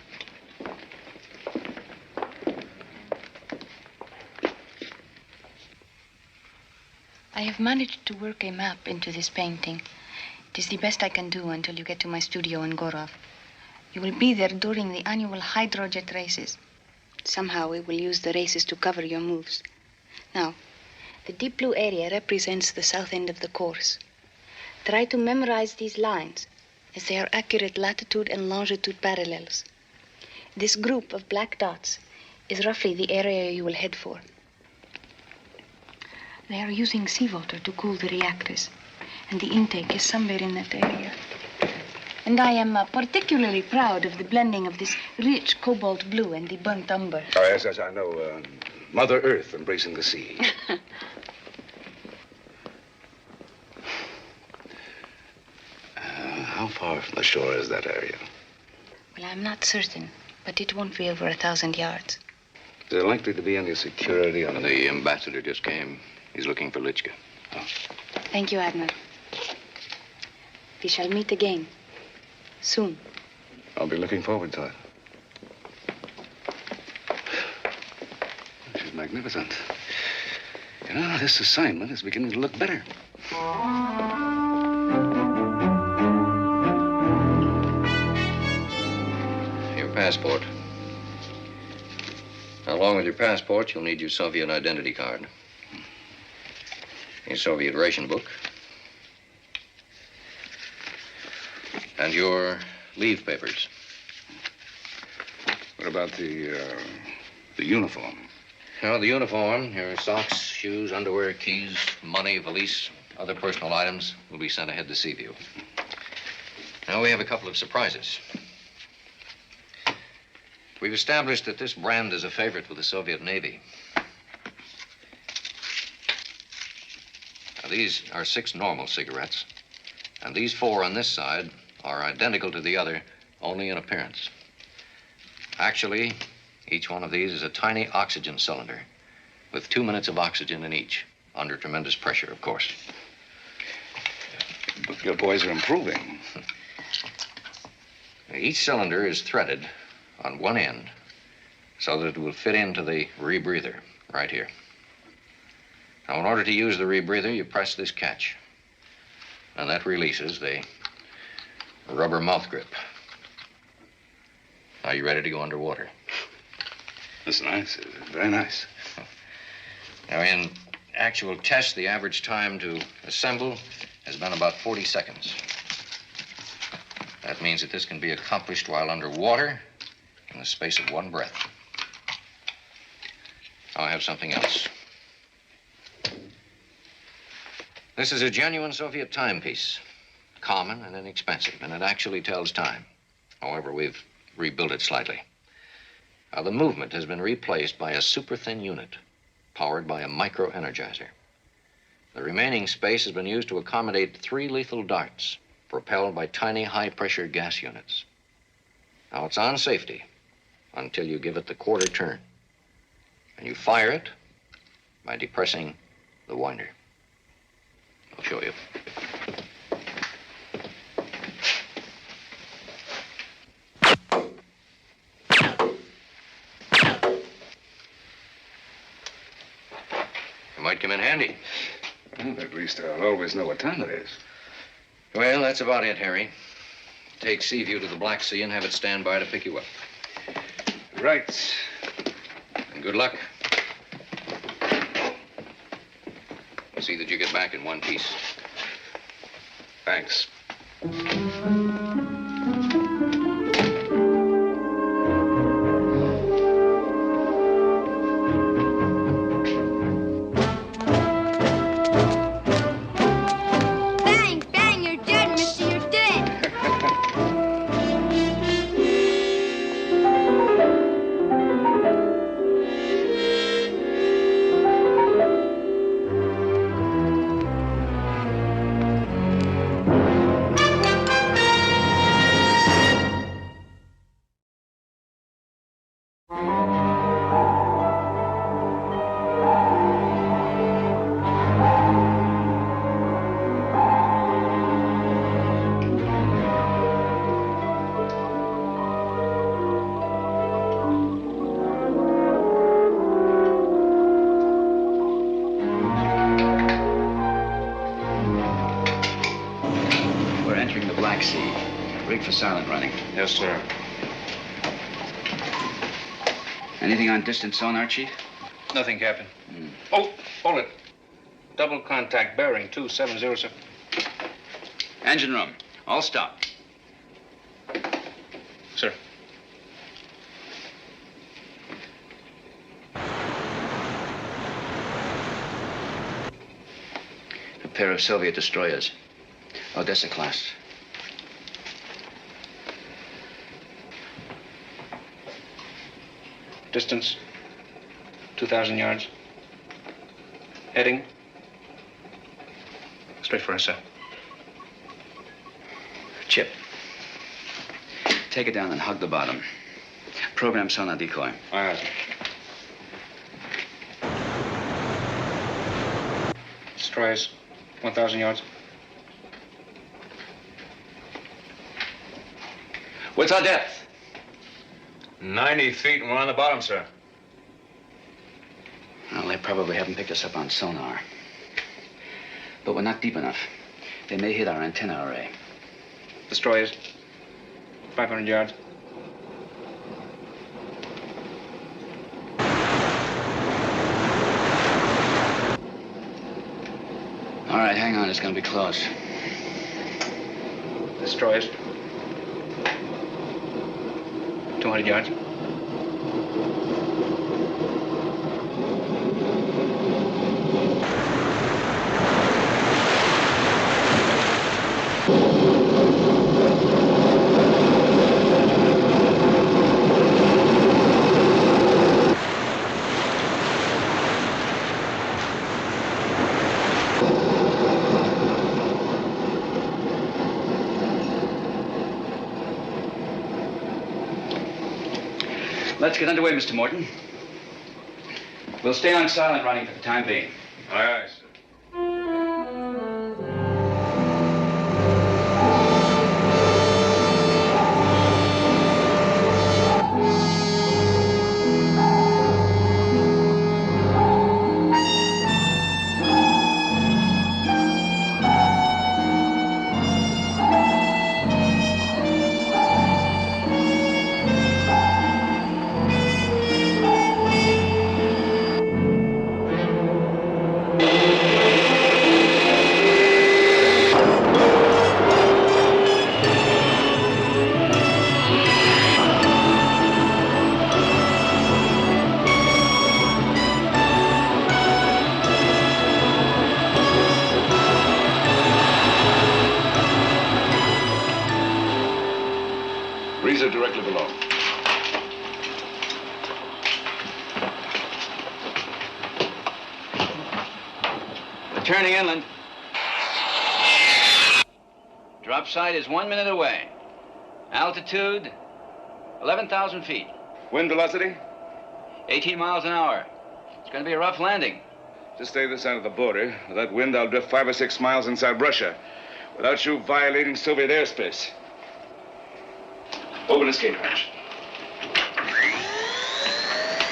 I have managed to work a map into this painting. It is the best I can do until you get to my studio in Gorov. You will be there during the annual hydrojet races. Somehow we will use the races to cover your moves. Now, the deep blue area represents the south end of the course. Try to memorize these lines, as they are accurate latitude and longitude parallels. This group of black dots is roughly the area you will head for. They are using seawater to cool the reactors, and the intake is somewhere in that area. And I am particularly proud of the blending of this rich cobalt blue and the burnt umber. Oh, yes, I know. Mother Earth embracing the sea. How far from the shore is that area? Well, I'm not certain, but it won't be over 1,000 yards. Is there likely to be any security on The ambassador just came. He's looking for Lichka. Oh. Thank you, Admiral. We shall meet again. Soon. I'll be looking forward to it. She's magnificent. You know, this assignment is beginning to look better. Your passport. Along with your passport, you'll need your Soviet identity card. Your Soviet ration book. And your leave papers. What about the uniform? Well, the uniform, your socks, shoes, underwear, keys, money, valise, other personal items will be sent ahead to Seaview. Now, we have a couple of surprises. We've established that this brand is a favorite with the Soviet Navy. Now, these are 6 normal cigarettes, and these 4 on this side are identical to the other, only in appearance. Actually, each one of these is a tiny oxygen cylinder with 2 minutes of oxygen in each, under tremendous pressure, of course. But your boys are improving. Each cylinder is threaded on one end so that it will fit into the rebreather right here. Now, in order to use the rebreather, you press this catch, and that releases the rubber mouth grip. Are you ready to go underwater? That's nice. Very nice. Now, in actual tests, the average time to assemble has been about 40 seconds. That means that this can be accomplished while underwater in the space of 1 breath. Now, I have something else. This is a genuine Soviet timepiece. Common and inexpensive, and it actually tells time. However, we've rebuilt it slightly. Now, the movement has been replaced by a super-thin unit powered by a micro-energizer. The remaining space has been used to accommodate 3 lethal darts propelled by tiny high-pressure gas units. Now, it's on safety until you give it the quarter turn. And you fire it by depressing the winder. I'll show you. It might come in handy. Well, at least I'll always know what time it is. Well, that's about it, Harry. Take Seaview to the Black Sea and have it stand by to pick you up. Right. And good luck. See that you get back in one piece. Thanks. Bang, bang, you're dead, mister, you're dead. We're entering the Black Sea. Rig for silent running. Yes, sir. Anything on distant sonar, Chief? Nothing, Captain. Oh, hold it. Double contact bearing 2707. Engine room. All stop. Sir. A pair of Soviet destroyers. Odessa class. Distance 2,000 yards. Heading straight for us, sir. Chip. Take it down and hug the bottom. Program sonar decoy. Aye, aye, sir. Destroyers 1,000 yards. What's our depth? 90 feet and we're on the bottom, sir. Well, they probably haven't picked us up on sonar. But we're not deep enough. They may hit our antenna array. Destroyers 500 yards. All right, hang on. It's going to be close. Destroyers 200 yards. Let's get underway, Mr. Morton. We'll stay on silent running for the time being. Aye, aye, sir. Breezer directly below. We're turning inland. Drop site is 1 minute away. Altitude, 11,000 feet. Wind velocity? 18 miles an hour. It's going to be a rough landing. Just stay this side of the border. With that wind, I'll drift 5 or 6 miles inside Russia without you violating Soviet airspace. Open escape hatch.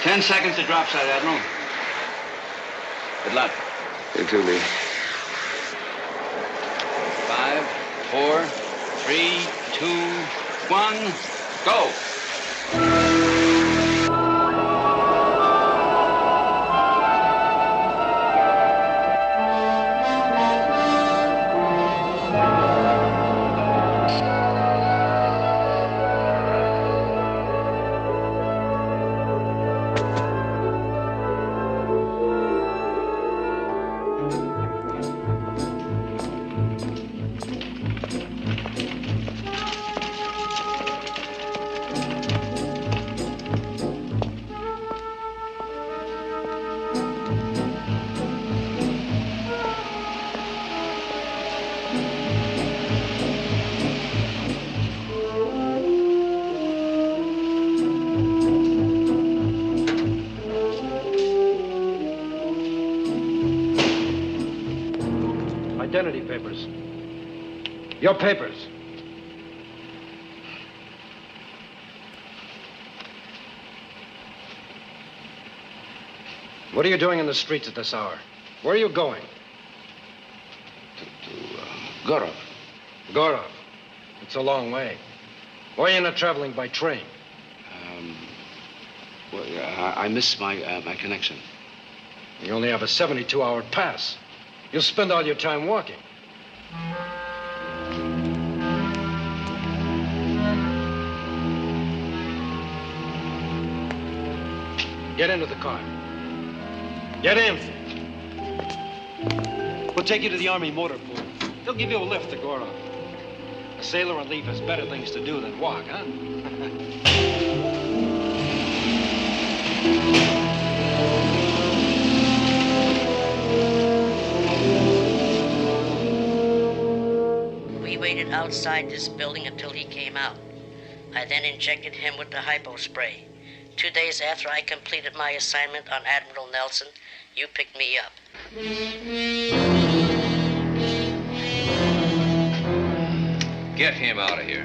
10 seconds to drop side, Admiral. Good luck. You too, Lee. 5, 4, 3, 2, 1, go! Identity papers. Your papers. What are you doing in the streets at this hour? Where are you going? To Gorov. Gorov. It's a long way. Why are you not traveling by train? Well, I missed my connection. You only have a 72-hour pass. You'll spend all your time walking. Get into the car. Get in. We'll take you to the Army motor pool. They'll give you a lift to Gorov. A sailor on leave has better things to do than walk, huh? We waited outside this building until he came out. I then injected him with the hypo spray. 2 days after I completed my assignment on Admiral Nelson, you picked me up. Get him out of here.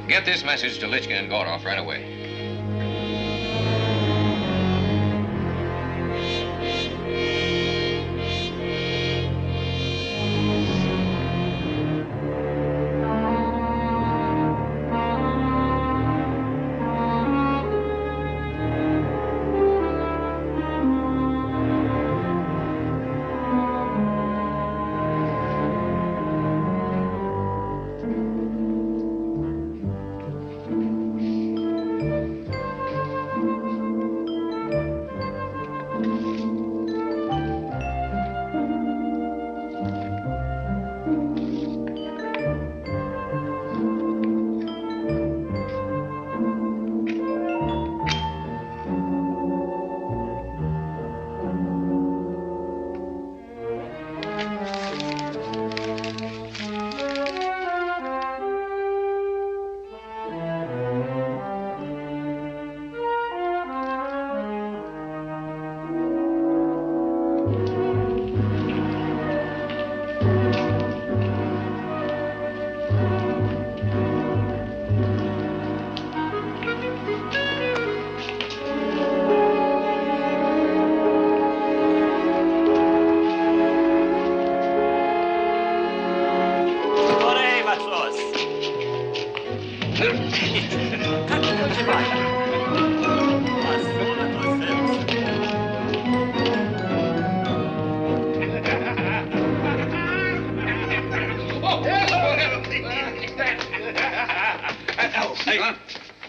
Get this message to Lichkin and Gorov right away.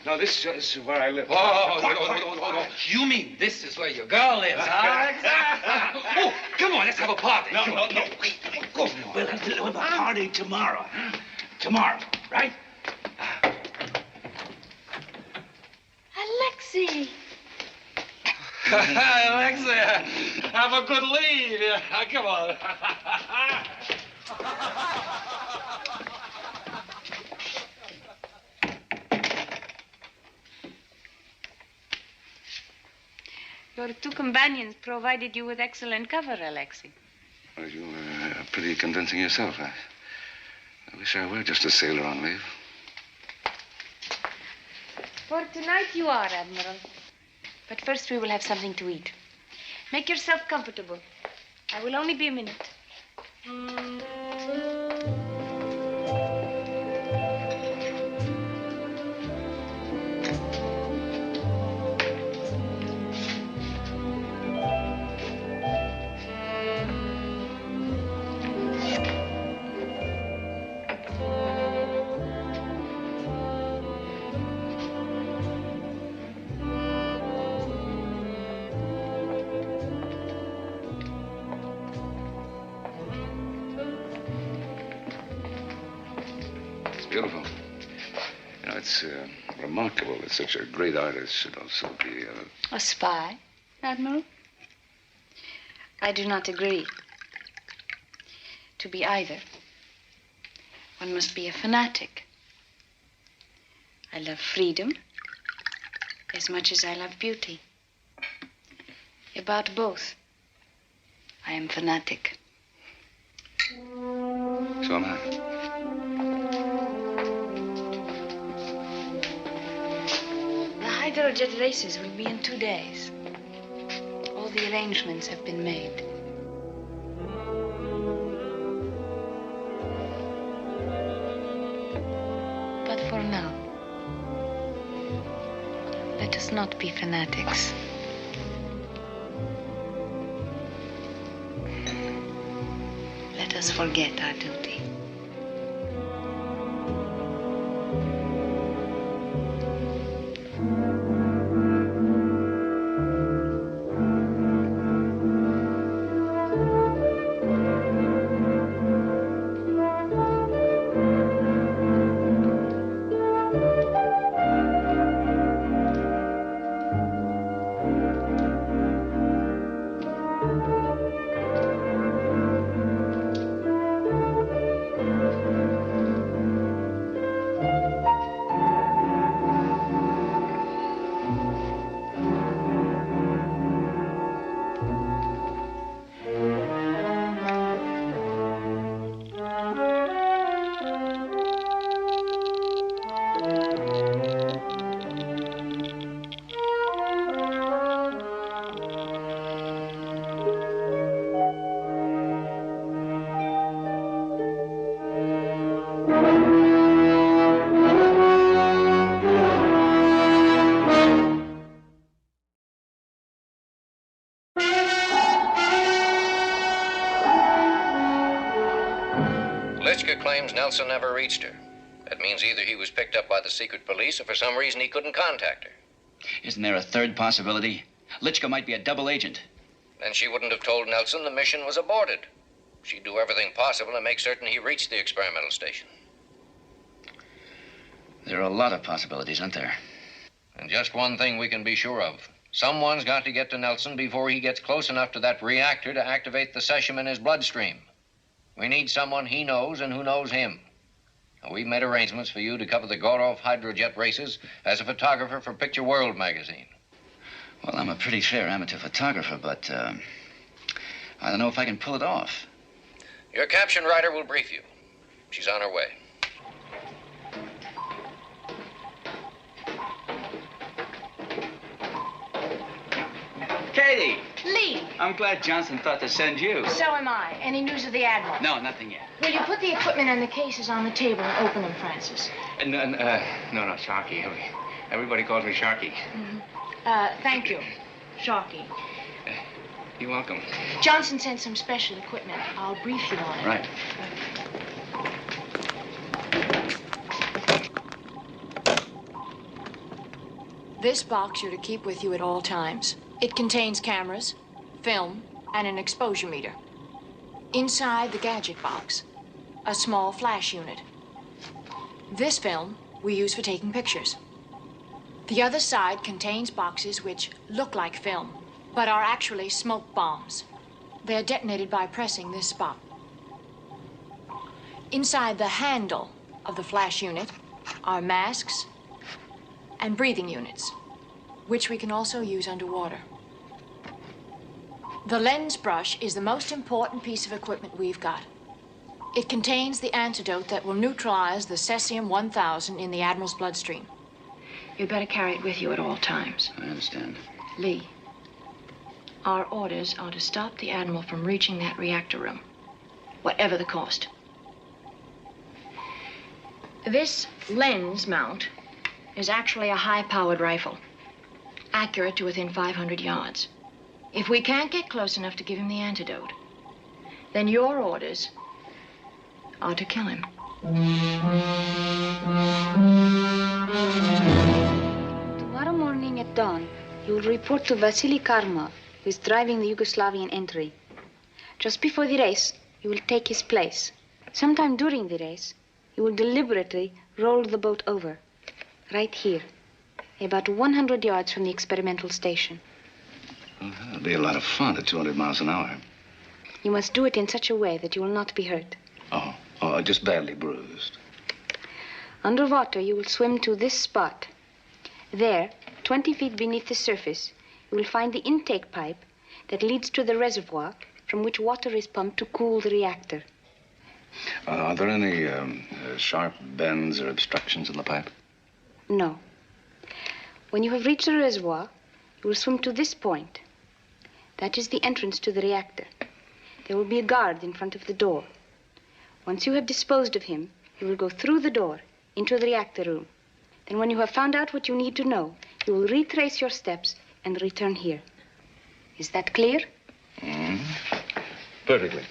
No, this is where I live. Oh, you mean this is where your girl lives, huh? Oh, come on, let's have a party. No. Go on. We'll have a party tomorrow. Tomorrow, right? Alexei! Alexia, have a good lead. Come on. Your two companions provided you with excellent cover, Alexei. Well, you were pretty convincing yourself. I wish I were just a sailor on leave. For tonight you are, Admiral. But first we will have something to eat. Make yourself comfortable. I will only be a minute. Beautiful. You know, it's remarkable that such a great artist should also be A spy, Admiral? I do not agree. To be either, one must be a fanatic. I love freedom as much as I love beauty. About both, I am fanatic. So am I. The hydrojet races will be in 2 days. All the arrangements have been made. But for now, let us not be fanatics. Let us forget our duty. Claims Nelson never reached her. That means either he was picked up by the secret police or for some reason he couldn't contact her. Isn't there a third possibility? Litchka might be a double agent. Then she wouldn't have told Nelson the mission was aborted. She'd do everything possible to make certain he reached the experimental station. There are a lot of possibilities, aren't there? And just one thing we can be sure of. Someone's got to get to Nelson before he gets close enough to that reactor to activate the cesium in his bloodstream. We need someone he knows and who knows him. Now, we've made arrangements for you to cover the Gorov hydrojet races as a photographer for Picture World magazine. Well, I'm a pretty fair amateur photographer, but I don't know if I can pull it off. Your caption writer will brief you. She's on her way. Katie! Lee! I'm glad Johnson thought to send you. So am I. Any news of the Admiral? No, nothing yet. Will you put the equipment and the cases on the table and open them, Francis? No, Sharky. Everybody calls me Sharky. Thank you, Sharky. You're welcome. Johnson sent some special equipment. I'll brief you on it. Right. This box you're to keep with you at all times. It contains cameras, film, and an exposure meter. Inside the gadget box, a small flash unit. This film we use for taking pictures. The other side contains boxes which look like film, but are actually smoke bombs. They're detonated by pressing this spot. Inside the handle of the flash unit are masks and breathing units, which we can also use underwater. The lens brush is the most important piece of equipment we've got. It contains the antidote that will neutralize the cesium-1000 in the Admiral's bloodstream. You'd better carry it with you at all times. I understand. Lee, our orders are to stop the Admiral from reaching that reactor room, whatever the cost. This lens mount is actually a high-powered rifle, accurate to within 500 yards. If we can't get close enough to give him the antidote, then your orders are to kill him. Tomorrow morning at dawn, you will report to Vasily Karmov, who is driving the Yugoslavian entry. Just before the race, you will take his place. Sometime during the race, you will deliberately roll the boat over, right here, about 100 yards from the experimental station. Well, that'll be a lot of fun at 200 miles an hour. You must do it in such a way that you will not be hurt. Oh, just badly bruised. Underwater, you will swim to this spot. There, 20 feet beneath the surface, you will find the intake pipe that leads to the reservoir from which water is pumped to cool the reactor. Are there any sharp bends or obstructions in the pipe? No. When you have reached the reservoir, you will swim to this point. That is the entrance to the reactor. There will be a guard in front of the door. Once you have disposed of him, you will go through the door into the reactor room. Then when you have found out what you need to know, you will retrace your steps and return here. Is that clear? Perfectly.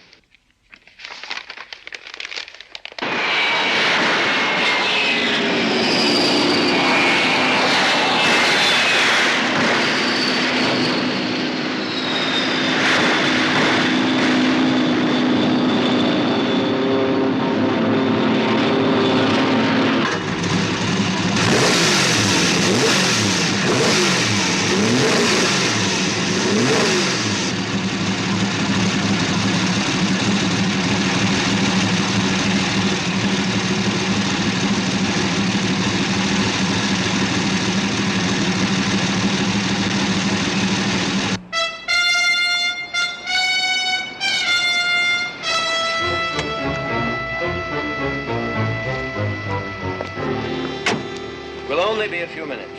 Be a few minutes.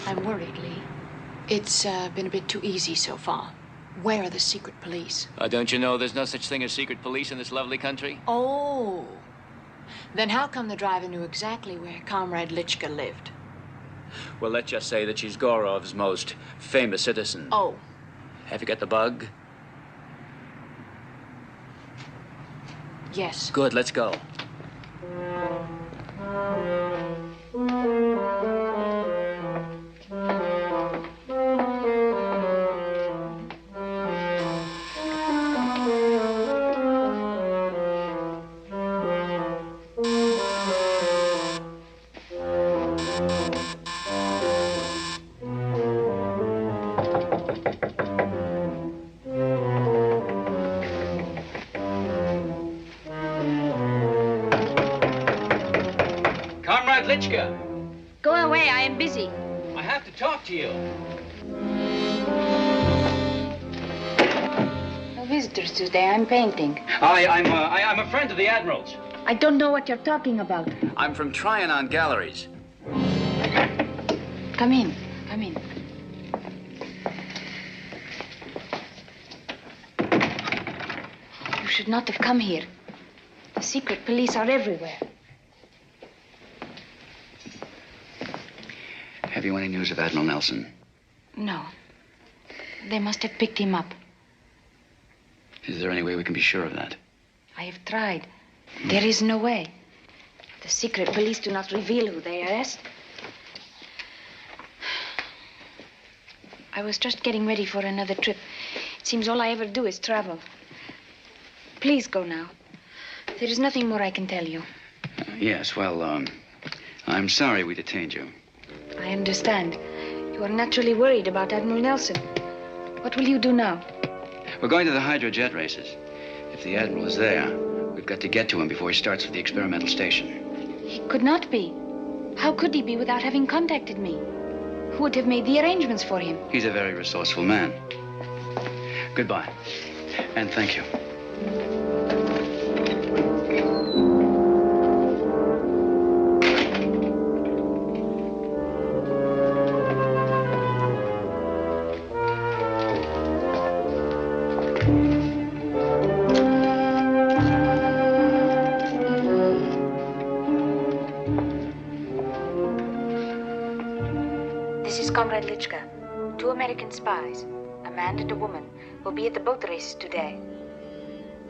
I'm worried, Lee. It's been a bit too easy so far. Where are the secret police? Don't you know there's no such thing as secret police in this lovely country? Oh. Then how come the driver knew exactly where Comrade Lichka lived? Well, let's just say that she's Gorov's most famous citizen. Oh. Have you got the bug? Yes. Good, let's go. Go away, I am busy. I have to talk to you. No visitors today, I'm painting. I'm a friend of the Admiral's. I don't know what you're talking about. I'm from Trianon Galleries. Come in, come in. You should not have come here. The secret police are everywhere. Have you any news of Admiral Nelson? No. They must have picked him up. Is there any way we can be sure of that? I have tried. There is no way. The secret police do not reveal who they arrest. I was just getting ready for another trip. It seems all I ever do is travel. Please go now. There is nothing more I can tell you. Yes, well, I'm sorry we detained you. I understand. You are naturally worried about Admiral Nelson. What will you do now? We're going to the hydrojet races. If the Admiral is there, we've got to get to him before he starts with the experimental station. He could not be. How could he be without having contacted me? Who would have made the arrangements for him? He's a very resourceful man. Goodbye. And thank you. This is Comrade Lichka. 2 American spies, a man and a woman, will be at the boat races today.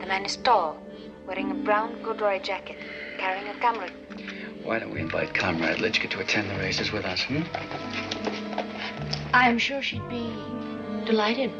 The man is tall, wearing a brown corduroy jacket, carrying a camera. Why don't we invite Comrade Lichka to attend the races with us, hmm? I am sure she'd be delighted.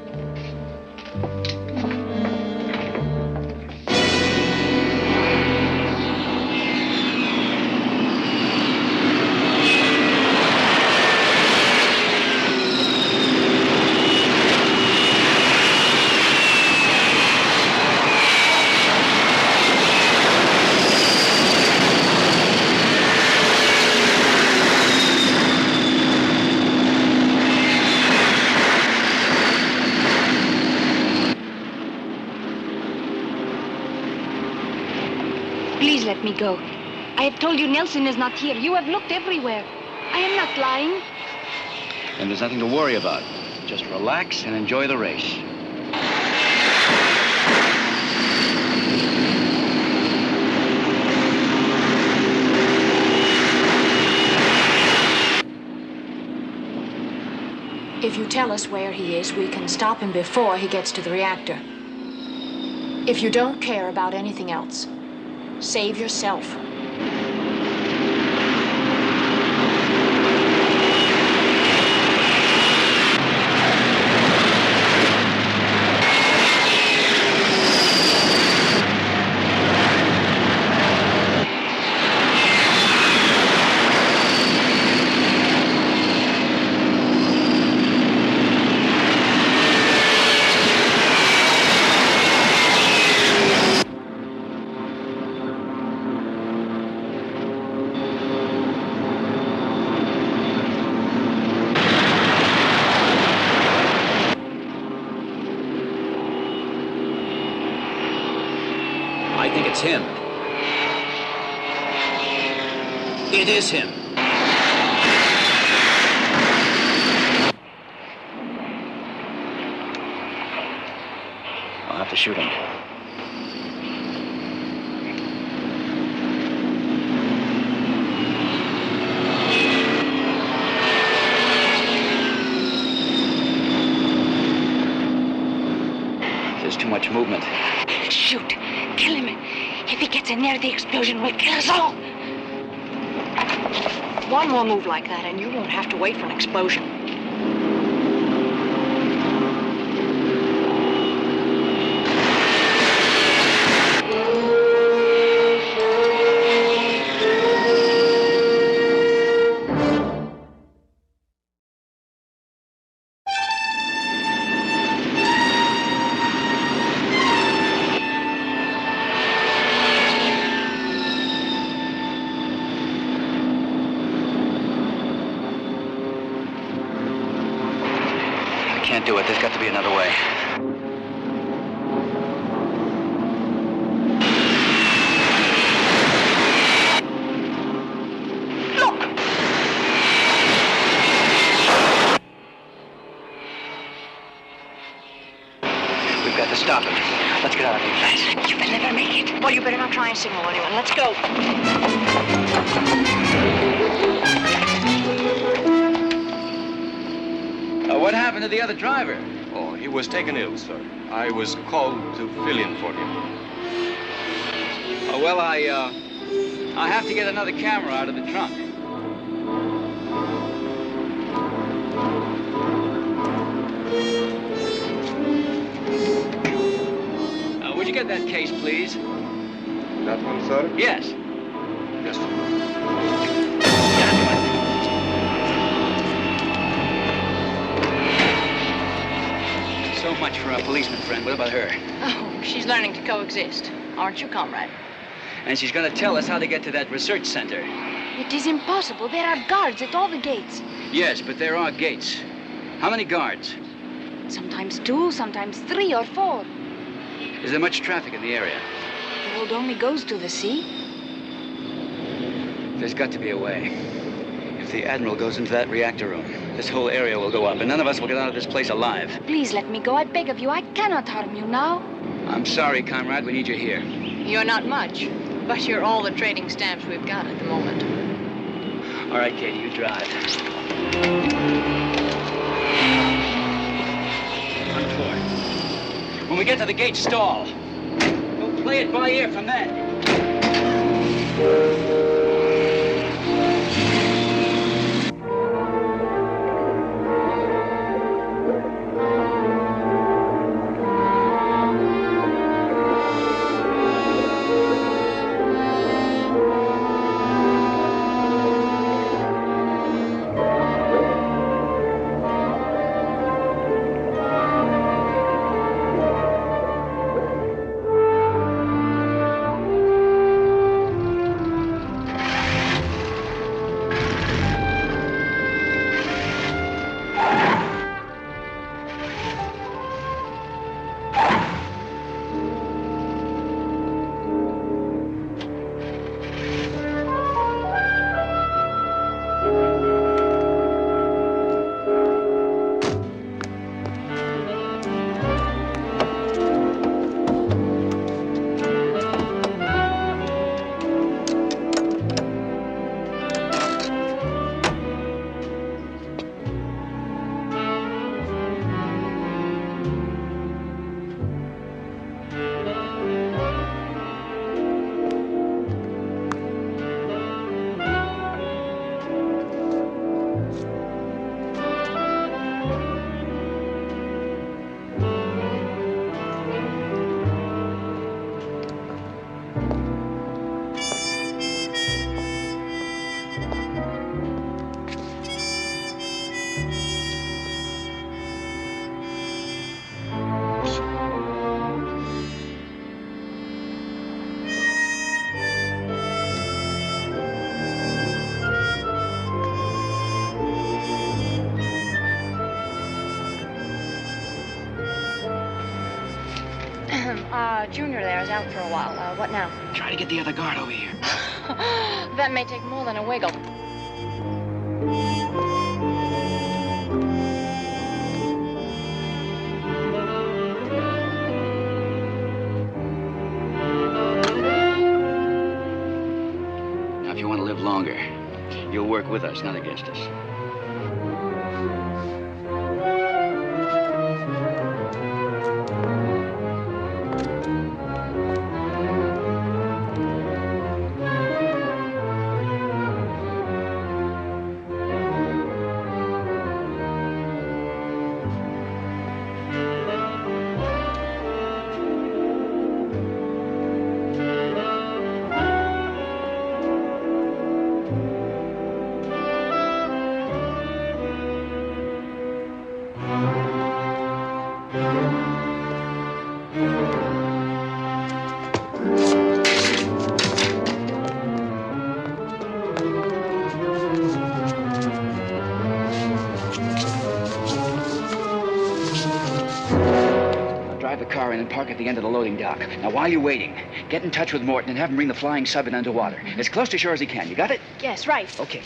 Please let me go. I have told you Nelson is not here. You have looked everywhere. I am not lying. And there's nothing to worry about. Just relax and enjoy the race. If you tell us where he is, we can stop him before he gets to the reactor. If you don't care about anything else, save yourself. I think it's him. It is him. I'll have to shoot him. There's too much movement. Shoot. Kill him. If he gets in near the explosion, we'll kill us all. One more move like that, and you won't have to wait for an explosion. Can't do it. There's got to be another way. Look! We've got to stop him. Let's get out of here fast. You will never make it. Well, you better not try and signal anyone. Let's go. What happened to the other driver? Oh, he was taken ill, sir. I was called to fill in for him. Oh, well, I have to get another camera out of the trunk. Would you get that case, please? That one, sir? Yes. Yes, sir. much for our policeman friend. What about her? Oh, she's learning to coexist. Aren't you, comrade? And she's going to tell us how to get to that research center. It is impossible. There are guards at all the gates. Yes, but there are gates. How many guards? Sometimes 2, sometimes 3 or 4. Is there much traffic in the area? The road only goes to the sea. There's got to be a way. If the Admiral goes into that reactor room, this whole area will go up, and none of us will get out of this place alive. Please let me go. I beg of you. I cannot harm you now. I'm sorry, comrade. We need you here. You're not much, but you're all the trading stamps we've got at the moment. All right, Katie, you drive. On 4. When we get to the gate, stall. We'll play it by ear from then. Junior there is out for a while. What now? Try to get the other guard over here. That may take more than a wiggle. Now, if you want to live longer, you'll work with us, not against us. And park at the end of the loading dock. Now, while you're waiting, get in touch with Morton and have him bring the flying sub in underwater. As close to shore as he can. You got it? Yes, right. Okay.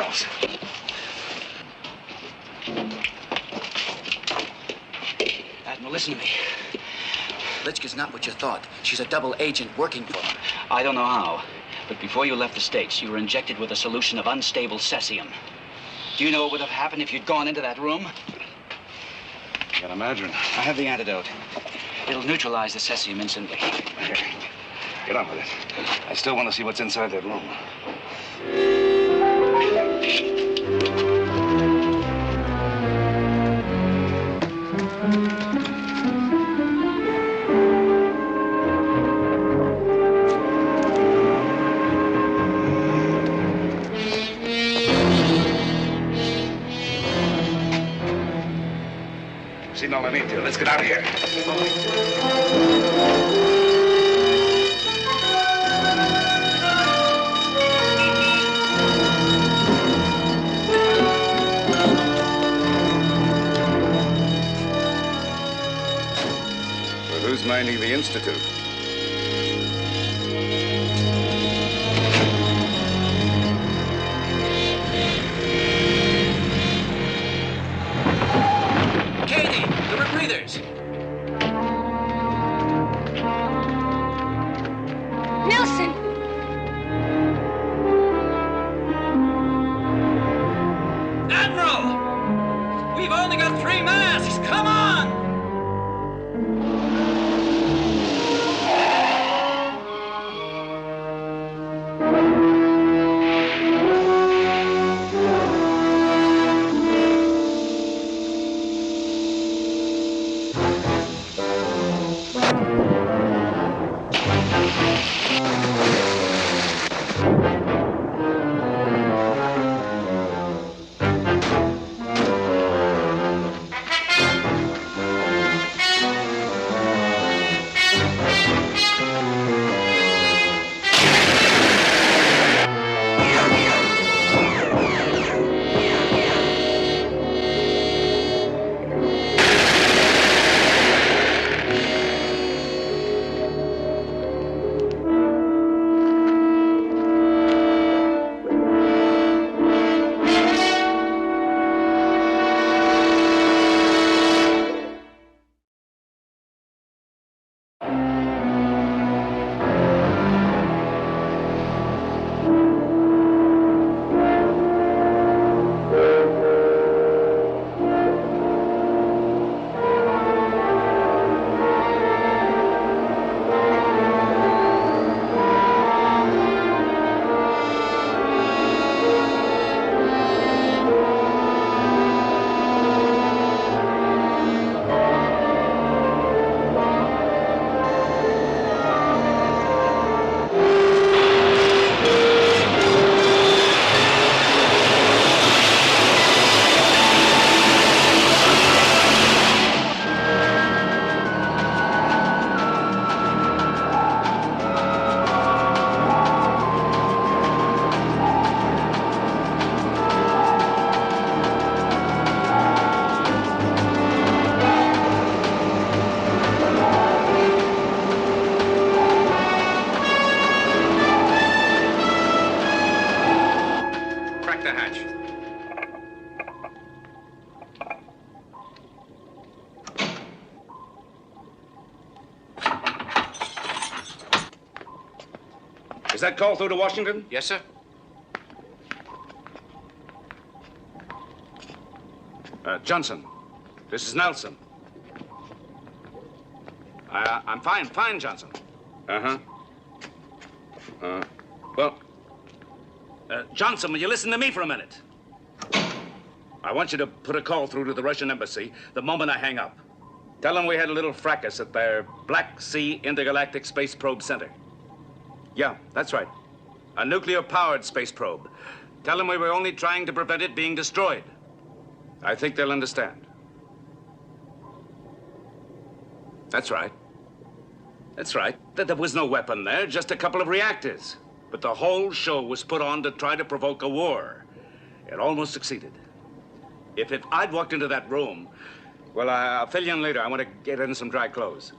Charles! Admiral, listen to me. Litchka's not what you thought. She's a double agent working for him. I don't know how, but before you left the States, you were injected with a solution of unstable cesium. Do you know what would have happened if you'd gone into that room? Can't imagine. I have the antidote. It'll neutralize the cesium instantly. Here. Get on with it. I still want to see what's inside that room. See, no, I need to. Let's get out of here. Well, who's minding the Institute? Katie, the rebreathers. Nelson! Admiral! We've only got 3 masks. Come on! Is that call through to Washington? Yes, sir. Johnson, this is Nelson. I'm fine, Johnson. Johnson, will you listen to me for a minute? I want you to put a call through to the Russian embassy the moment I hang up. Tell them we had a little fracas at their Black Sea Intergalactic Space Probe Center. Yeah, that's right. A nuclear-powered space probe. Tell them we were only trying to prevent it being destroyed. I think they'll understand. That's right. That's right. There was no weapon there, just a couple of reactors. But the whole show was put on to try to provoke a war. It almost succeeded. If I'd walked into that room, well, I'll fill you in later. I want to get in some dry clothes.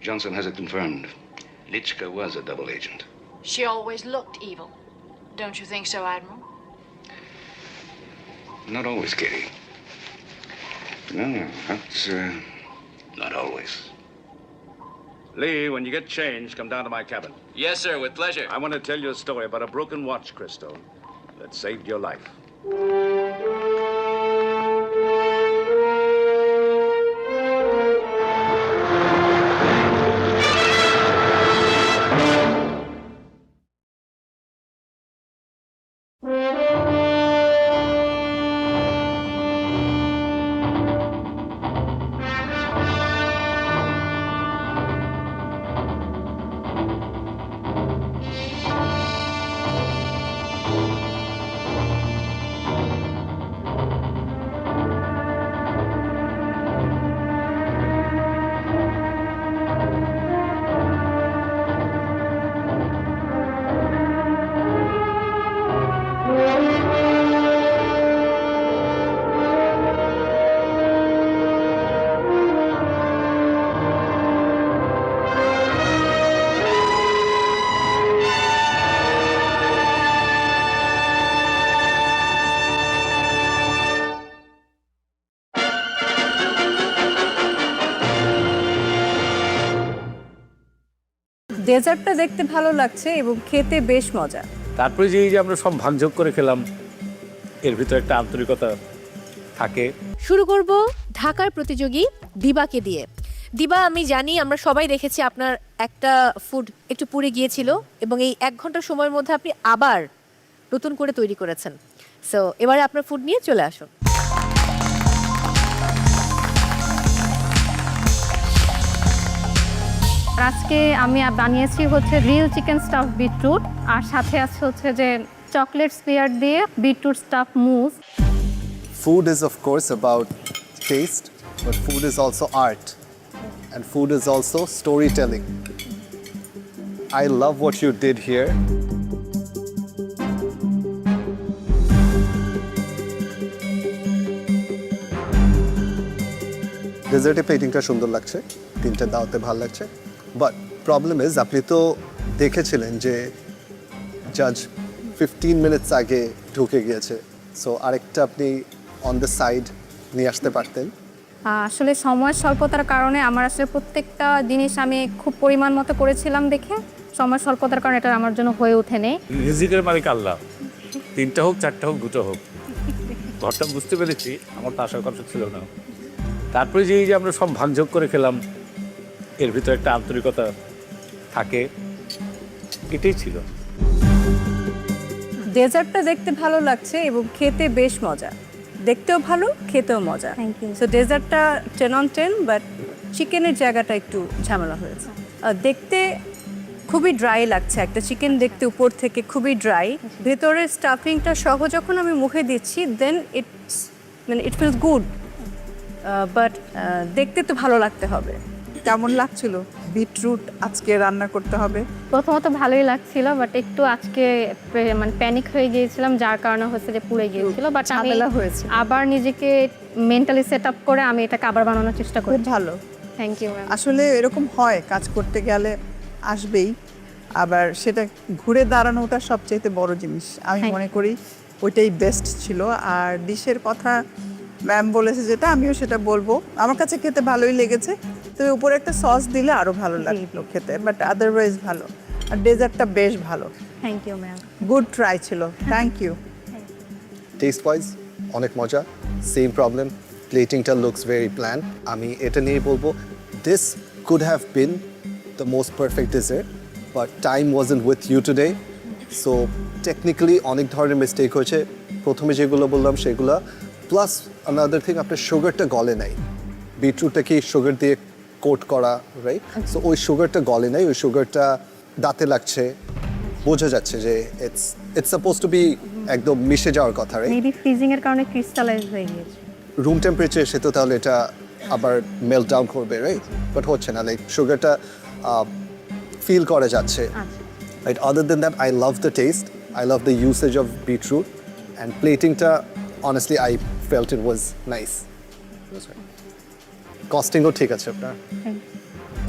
Johnson has it confirmed. Litchka was a double agent. She always looked evil. Don't you think so, Admiral? Not always, Kitty. No, that's, not always. Lee, when you get changed, come down to my cabin. Yes, sir, with pleasure. I want to tell you a story about a broken watch crystal that saved your life. ডেজার্টটা দেখতে ভালো লাগছে এবং খেতে বেশ মজা। তারপরে যে এই যে আমরা সব ভাগযোগ করে খেলাম, এর ভিতরে একটা আন্তরিকতা থাকে। শুরু করব ঢাকার প্রতিযোগী দিবাকে দিয়ে। দিবা, আমি জানি আমরা সবাই দেখেছি আপনার একটা ফুড একটু পুড়ে গিয়েছিল এবং এই 1 ঘন্টা সময়ের মধ্যে আপনি আবার নতুন করে তৈরি করেছেন। সো এবারে আপনার ফুড নিয়ে চলে আসুন। আজকে আমি বানিয়েছি হচ্ছে গ্রিল চিকেন স্টাফ বিটরুট, আর সাথে আছে হচ্ছে যে চকলেট স্পেয়ার দিয়ে beetroot staff move. Food is of course about taste, but food is also art, and food is also storytelling. I love what you did here. ডেজার্টে প্লেটিংটা সুন্দর লাগছে, 3টে দাওতে ভালো লাগছে, বাট প্রবলেম ইজ আপনি তো দেখেছিলেন যে জাজ 15 মিনিটস আগে ঢুকে গিয়েছে, সো আরেকটা আপনি অন দ্য সাইড নিয়ে আসতে পারতেন। আসলে সময় স্বল্পতার কারণে আমার আসলে প্রত্যেকটা জিনিস আমি খুব পরিমাণ মতো করেছিলাম দেখে সময় স্বল্পতার কারণে এটা আমার জন্য হয়ে ওঠেনি। রিজিকের মালিক আল্লাহ, 3টা হোক 4টা হোক 2টা হোক, ঘরটা বুঝতে পেরেছি, আমার তো আশার কথা ছিল না। তারপরে যে এই যে আমরা সব ভাগযোগ করে খেলাম, এর ভিতরে একটা আন্তরিকতা থাকে, এটাই ছিল। ডেজার্টটা দেখতে ভালো লাগছে এবং খেতে বেশ মজা, দেখতেও ভালো খেতেও মজা। সো ডেজার্টটা 10 on 10, বাট চিকেনের জায়গাটা একটু ঝামেলা হয়েছে। দেখতে খুবই ড্রাই লাগছে, একটা চিকেন দেখতে উপর থেকে খুবই ড্রাই, ভেতরের স্টাফিংটা সহ যখন আমি মুখে দিচ্ছি দেন ইট ফিলস গুড, বাট দেখতে তো ভালো লাগতে হবে। কেমন লাগছিল বিটরুট আজকে রান্না করতে হবে? প্রথমত ভালোই লাগছিল, বাট একটু আজকে মানে প্যানিক হয়ে গিয়েছিলাম, যার কারণে হচ্ছে যে পুড়ে গিয়েছিল, বাট আমি আবার নিজেকে মেন্টালি সেট আপ করে আমি এটাকে আবার বানানোর চেষ্টা করি। ভালো, থ্যাংক ইউ ম্যাম। আসলে এরকম হয়, কাজ করতে গেলে আসবেই, আবার সেটা ঘুরে দাঁড়ানোটা সবচেয়ে বড় জিনিস। আমি মনে করি ওইটাই বেস্ট ছিল। আর ডিশের কথা ম্যাম বলেছে যেটা, আমিও সেটা বলবো, আমার কাছে খেতে ভালোই লেগেছে, তবে উপরে একটা সস দিলে আরো ভালো লাগলো খেতে, বাট আদারওয়াইজ ভালো। আর ডেজার্টটা বেশ ভালো। Thank you ma'am, good try ছিল, থ্যাংক ইউ। টেস্ট ওয়াইজ অনেক মজা, সেম প্রবলেম, প্লেটিংটা লুকস ভেরি প্ল্যান। আমি এটা নিয়ে বলবো this could have been the most perfect dessert, but time wasn't with you today, so technically অনেক ধরনের মিস্টেক হয়েছে। প্রথমে যেগুলো বললাম সেগুলো, প্লাস আনাদার থিং, আপনার সুগারটা গলে নাই, বিটরুটটা কি সুগার দিয়ে কোট করা, রাইট? সো ওই সুগারটা গলে নাই, ওই সুগারটা দাঁতে লাগছে, বোঝা যাচ্ছে যে ইটস সাপোজ টু বি একদম মিশে যাওয়ার কথা, রাইট? মেবি ফ্রিজিং এর কারণে ক্রিস্টালাইজ হয়ে গিয়েছে। রুম টেম্পারেচার এসে তো তাহলে এটা আবার মেল্ট ডাউন করবে, রাইট? বাট হচ্ছে না, লাইক সুগারটা ফিল করা যাচ্ছে, right? Other than that I love the taste, I love the usage of beetroot, and প্লেটিংটা honestly I felt it was nice. Costing ও ঠিক আছে আপনার,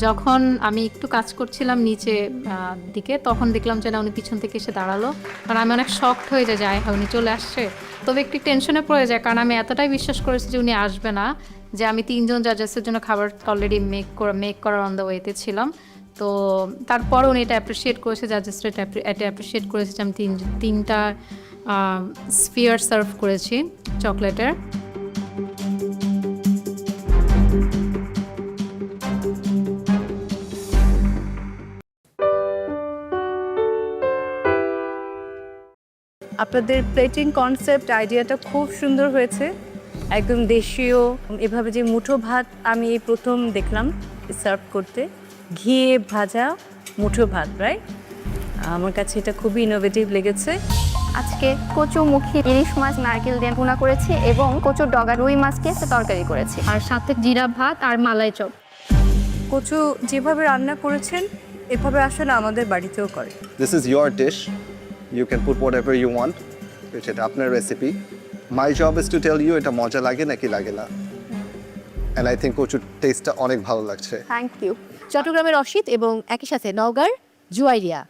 যখন আমি একটু কাজ করছিলাম নিচে দিকে, তখন দেখলাম যে না উনি পিছন থেকে এসে দাঁড়ালো। কারণ আমি অনেক শকড হয়ে যায় উনি চলে আসছে, তবে একটু টেনশনে পড়ে যায়, কারণ আমি এতটাই বিশ্বাস করেছি যে উনি আসবে না, যে আমি 3 জন জাজেসের জন্য খাবার অলরেডি মেক করার অন দ্য ওয়েতে ছিলাম। তো তারপর উনি এটা অ্যাপ্রিসিয়েট করেছে, জাজেসরা এটা অ্যাপ্রিসিয়েট করেছে যে আমি তিনটা স্ফিয়ার সার্ভ করেছি চকলেটের। আপনাদের প্লেটিং কনসেপ্ট আইডিয়াটা খুব সুন্দর হয়েছে, একদম দেশীয়। এভাবে যে মুঠো ভাত আমি এই প্রথম দেখলাম সার্ভ করতে, ঘিয়ে ভাজা মুঠো ভাত, রাইট? আমার কাছে এটা খুবই ইনোভেটিভ লেগেছে। আজকে কচুমুখী ইলিশ মাছ নারকেল দিয়ে ভুনা করেছি এবং কচুর ডগা রুই মাছকে একটা তরকারি করেছি, আর সাথে জিরা ভাত আর মালাই চপ। কচু যেভাবে রান্না করেছেন এভাবে আসলে আমাদের বাড়িতেও করে। This is your dish. You can put whatever you want. এটা আপনার recipe. My job is to tell you এটা মজা লাগে নাকি লাগে না। And I think কচুর টেস্টটা অনেক ভালো লাগছে। Thank you. চট্টগ্রামের অসিত এবং একই সাথে নওগাঁর জুয়াইরিয়া।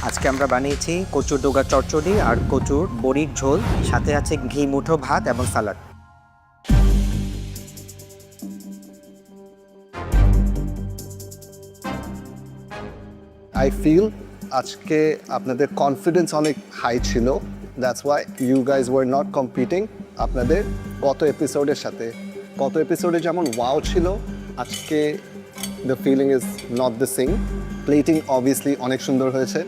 আজকে আমরা বানিয়েছি কচুর ডোগা চচ্চড়ি আর কচুর বড়ির ঝোল, সাথে আছে ঘি মুঠো ভাত এবং সালাড। I feel আজকে আপনাদের কনফিডেন্স অনেক হাই ছিল, that's why you guys were not competing. আপনাদের গত এপিসোডে যেমন ওয়াও ছিল, আজকে the feeling is not the same. Plating obviously অনেক সুন্দর হয়েছে।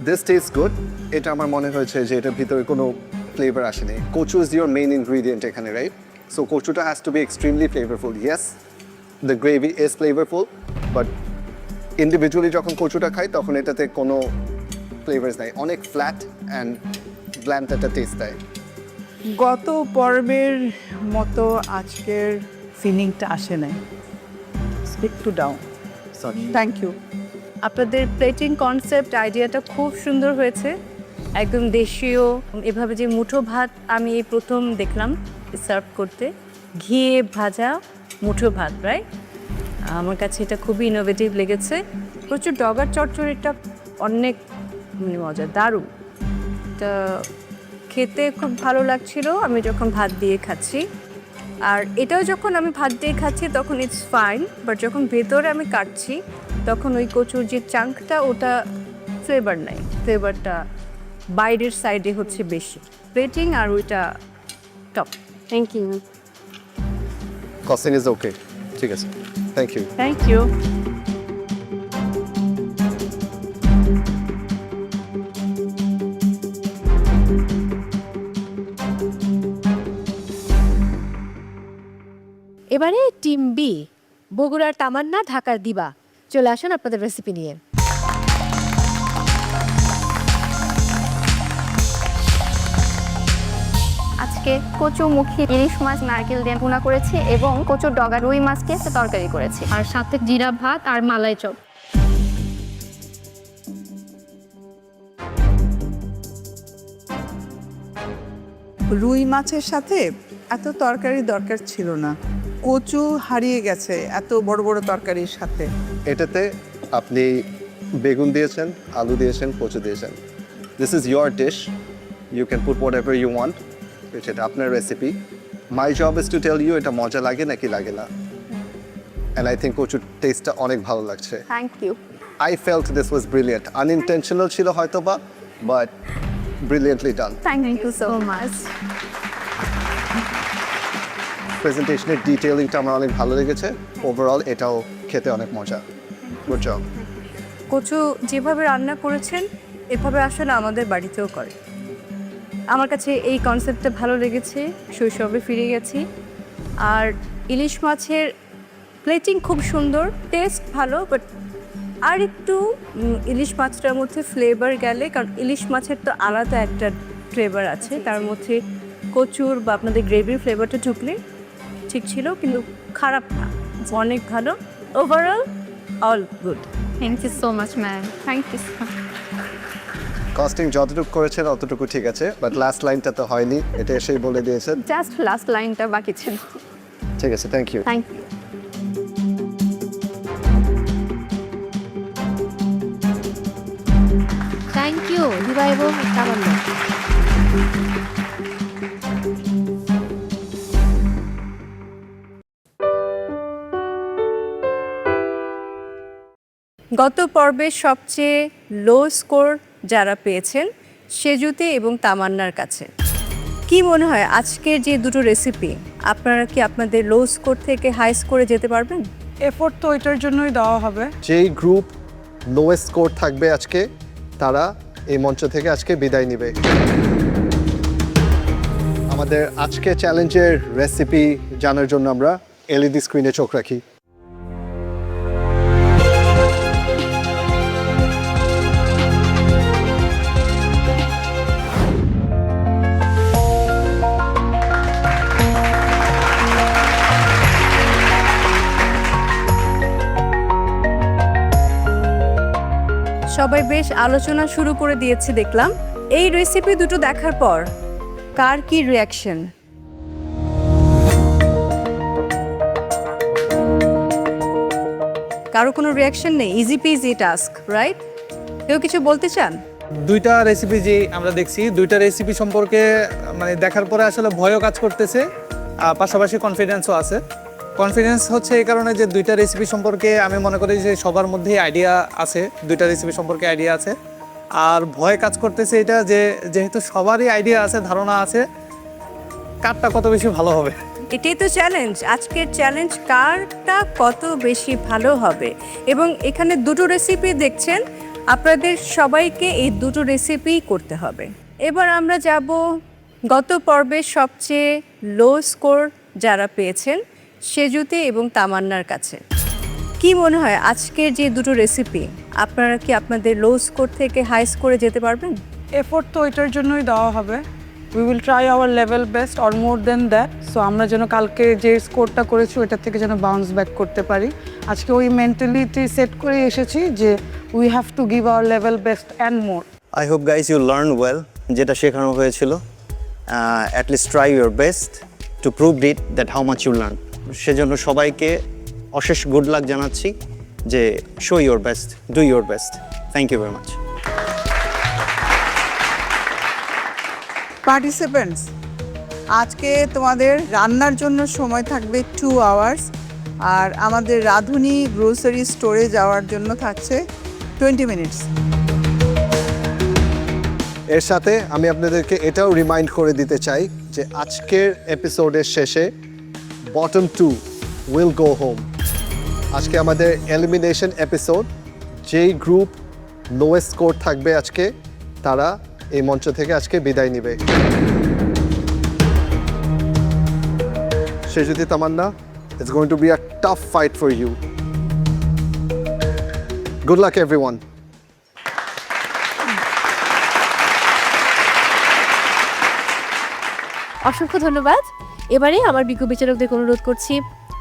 This taste good. এটা আমার মনে হয়েছে যে এটার ভিতরে কোনো ফ্লেভার আসেনি। কচু ইজ ইউর মেইন ইনগ্রিডিয়েন্ট এখানে, রাইট? সো কচুটা has to be extremely flavourful. Yes, the gravy is flavourful, but individually যখন কচুটা খাই তখন এটাতে কোনো ফ্লেভার্স নাই, অনেক ফ্ল্যাট অ্যান্ড ব্ল্যান্ড একটা টেস্ট দেয়। গত পর্বের মতো আজকের ফিলিংটা আসে নাই। Speak to down. Sorry, thank you. আপনাদের প্লেটিং কনসেপ্ট আইডিয়াটা খুব সুন্দর হয়েছে, একদম দেশীয়। এভাবে যে মুঠো ভাত আমি এই প্রথম দেখলাম সার্ভ করতে, ঘিয়ে ভাজা মুঠো ভাত, রাইট? আমার কাছে এটা খুবই ইনোভেটিভ লেগেছে। প্রচুর ডগার চচ্চড়িটা অনেক মজা, দারুণ। এটা খেতে খুব ভালো লাগছিল আমি যখন ভাত দিয়ে খাচ্ছি, আর এটাও যখন আমি ভাত দিয়ে খাচ্ছি তখন ইটস ফাইন, বাট যখন ভেতরে আমি কাটছি তখন ওই কচুর যে চাঙ্কটা ওটা ফ্লেভার নাই, ফ্লেভারটা বাইরের সাইডে হচ্ছে বেশি। প্লেটিং আর ওইটা top. Thank you. Costing is okay, ঠিক আছে, থ্যাংক ইউ। Thank you. এবারে টিম বি, বগুড়ার তামান্না, ঢাকার দিবা, চলে আসুন আপনাদের রেসিপি নিয়ে। আজকে কচুমুখী ইলিশ মাছ নারকেল দিয়ে ভুনা করেছি এবং কচুর ডগা রুই মাছকে একটা তরকারি করেছি, আর সাথে জিরা ভাত আর মালাই চপ। রুই মাছের সাথে এত তরকারি দরকার ছিল না, কচু হারিয়ে গেছে এত বড় বড় তরকারির সাথে। এটাতে আপনি বেগুন দিয়েছেন, আলু দিয়েছেন, কচু দিয়েছেন। This is your dish, you can put whatever you want. এটা আপনার recipe. My job is to tell you এটা মজা লাগে নাকি লাগে না। অ্যান্ড আই থিঙ্ক কচুর টেস্টটা অনেক ভালো লাগছে। Thank you. I felt this was brilliant. Unintentional ছিল হয়তোবা, but brilliantly done. Thank you so much. প্রেজেন্টেশনের ডিটেইলিংটা আমার অনেক ভালো লেগেছে। ওভারঅল এটাও খেতে অনেক মজা। Good job. কচু যেভাবে রান্না করেছেন এভাবে আসলে আমাদের বাড়িতেও করে। আমার কাছে এই কনসেপ্টটা ভালো লেগেছে, শৈশবে ফিরে গেছি। আর ইলিশ মাছের প্লেটিং খুব সুন্দর, টেস্ট ভালো, বাট আর একটু ইলিশ মাছটার মধ্যে ফ্লেভার গেলে, কারণ ইলিশ মাছের তো আলাদা একটা ফ্লেভার আছে, তার মধ্যে কচুর বা আপনাদের গ্রেভির ফ্লেভারটা ঢুকলে ঠিক ছিল, কিন্তু খারাপ না, অনেক ভালো। Overall all good. Thank you so much ma'am. Thank you. Costing যতটুকু করেছেন অতটুকু ঠিক আছে, বাট লাস্ট লাইনটা তো হয়নি, এটা এসেই বলে দিয়েছেন। জাস্ট লাস্ট লাইনটা বাকি ছিল। ঠিক আছে, thank you. Thank you. Thank you Diba এবং তামান্না। গত পর্বের সবচেয়ে লো স্কোর যারা পেয়েছেন সেজুতে এবং তামান্নার কাছে, কি মনে হয় আজকের যে দুটো রেসিপি আপনারা কি আপনাদের লো স্কোর থেকে হাই স্কোরে যেতে পারবেন? এফোর্ট তো এটার জন্যই দেওয়া হবে। যেই গ্রুপ লোয়েস্ট স্কোর থাকবে আজকে তারা এই মঞ্চ থেকে আজকে বিদায় নেবে। আমাদের আজকে চ্যালেঞ্জের রেসিপি জানার জন্য আমরা এলইডি স্ক্রিনে চোখ রাখি। সবাই বেশ আলোচনা শুরু করে দিয়েছে দেখলাম। এই রেসিপি দুটো দেখার পর কার কি রিয়াকশন? কারো কোনো রিয়াকশন নেই? Easy PG task, right? কেউ কিছু বলতে চান? দুইটা রেসিপি যে আমরা দেখছি, দুইটা রেসিপি সম্পর্কে মানে দেখার পরে আসলে ভয়ও কাজ করতেছে, পাশাপাশি কনফিডেন্সও আছে। কনফিডেন্স হচ্ছে এই কারণে যে দুইটা রেসিপি সম্পর্কে আমি মনে করি যে সবার মধ্যেই আইডিয়া আছে, দুইটা রেসিপি সম্পর্কে আইডিয়া আছে। আর ভয় কাজ করতেছে এটা যে যেহেতু সবারই আইডিয়া আছে, ধারণা আছে, কারটা কত বেশি ভালো হবে। এটাই তো চ্যালেঞ্জ, আজকের চ্যালেঞ্জ কারটা কত বেশি ভালো হবে। এবং এখানে দুটো রেসিপি দেখছেন, আপনাদের সবাইকে এই দুটো রেসিপি করতে হবে। এবার আমরা যাব গত পর্বের সবচেয়ে লো স্কোর যারা পেয়েছেন সেজুতে এবং তামান্নার কাছে, কি মনে হয় আজকের যে দুটো রেসিপি আপনারা কি আপনাদের লো স্কোর থেকে হাই স্কোরে যেতে পারবেন? এফোর্ট তো এটার জন্যই দেওয়া হবে। We will try our level best or more than that. So আমরা যেন কালকে যে স্কোরটা করেছি ওইটার থেকে যেন বাউন্স ব্যাক করতে পারি। আজকে ওই মেন্টালিটি সেট করে এসেছি যে we have to give our level best and more. I hope guys you learn well, যেটা শেখানো হয়েছিল। At least try your best to prove it that how much you learn. সেজন্য সবাইকে অশেষ গুড লাক জানাচ্ছি যে show your best, do your best. Thank you very much. Participants, আজকে তোমাদের রান্নার জন্য সময় থাকবে 2 আওয়ার্স, আর আমাদের রাঁধুনি গ্রোসারি স্টোরে যাওয়ার জন্য থাকছে 20 মিনিটস। এর সাথে আমি আপনাদেরকে এটাও রিমাইন্ড করে দিতে চাই যে আজকের এপিসোডের শেষে বটম 2 উইল গো হোম। আজকে আমাদের এলিমিনেশন এপিসোড, যেই গ্রুপ লোয়েস্ট স্কোর থাকবে আজকে তারা এই মঞ্চ থেকে আজকে বিদায় নেবে। সেজুতি, তামান্না, it's going to be a tough fight for you. Good luck everyone. অসংখ্য ধন্যবাদ। এবারে আমার বিজ্ঞ বিচারকদের অনুরোধ করছি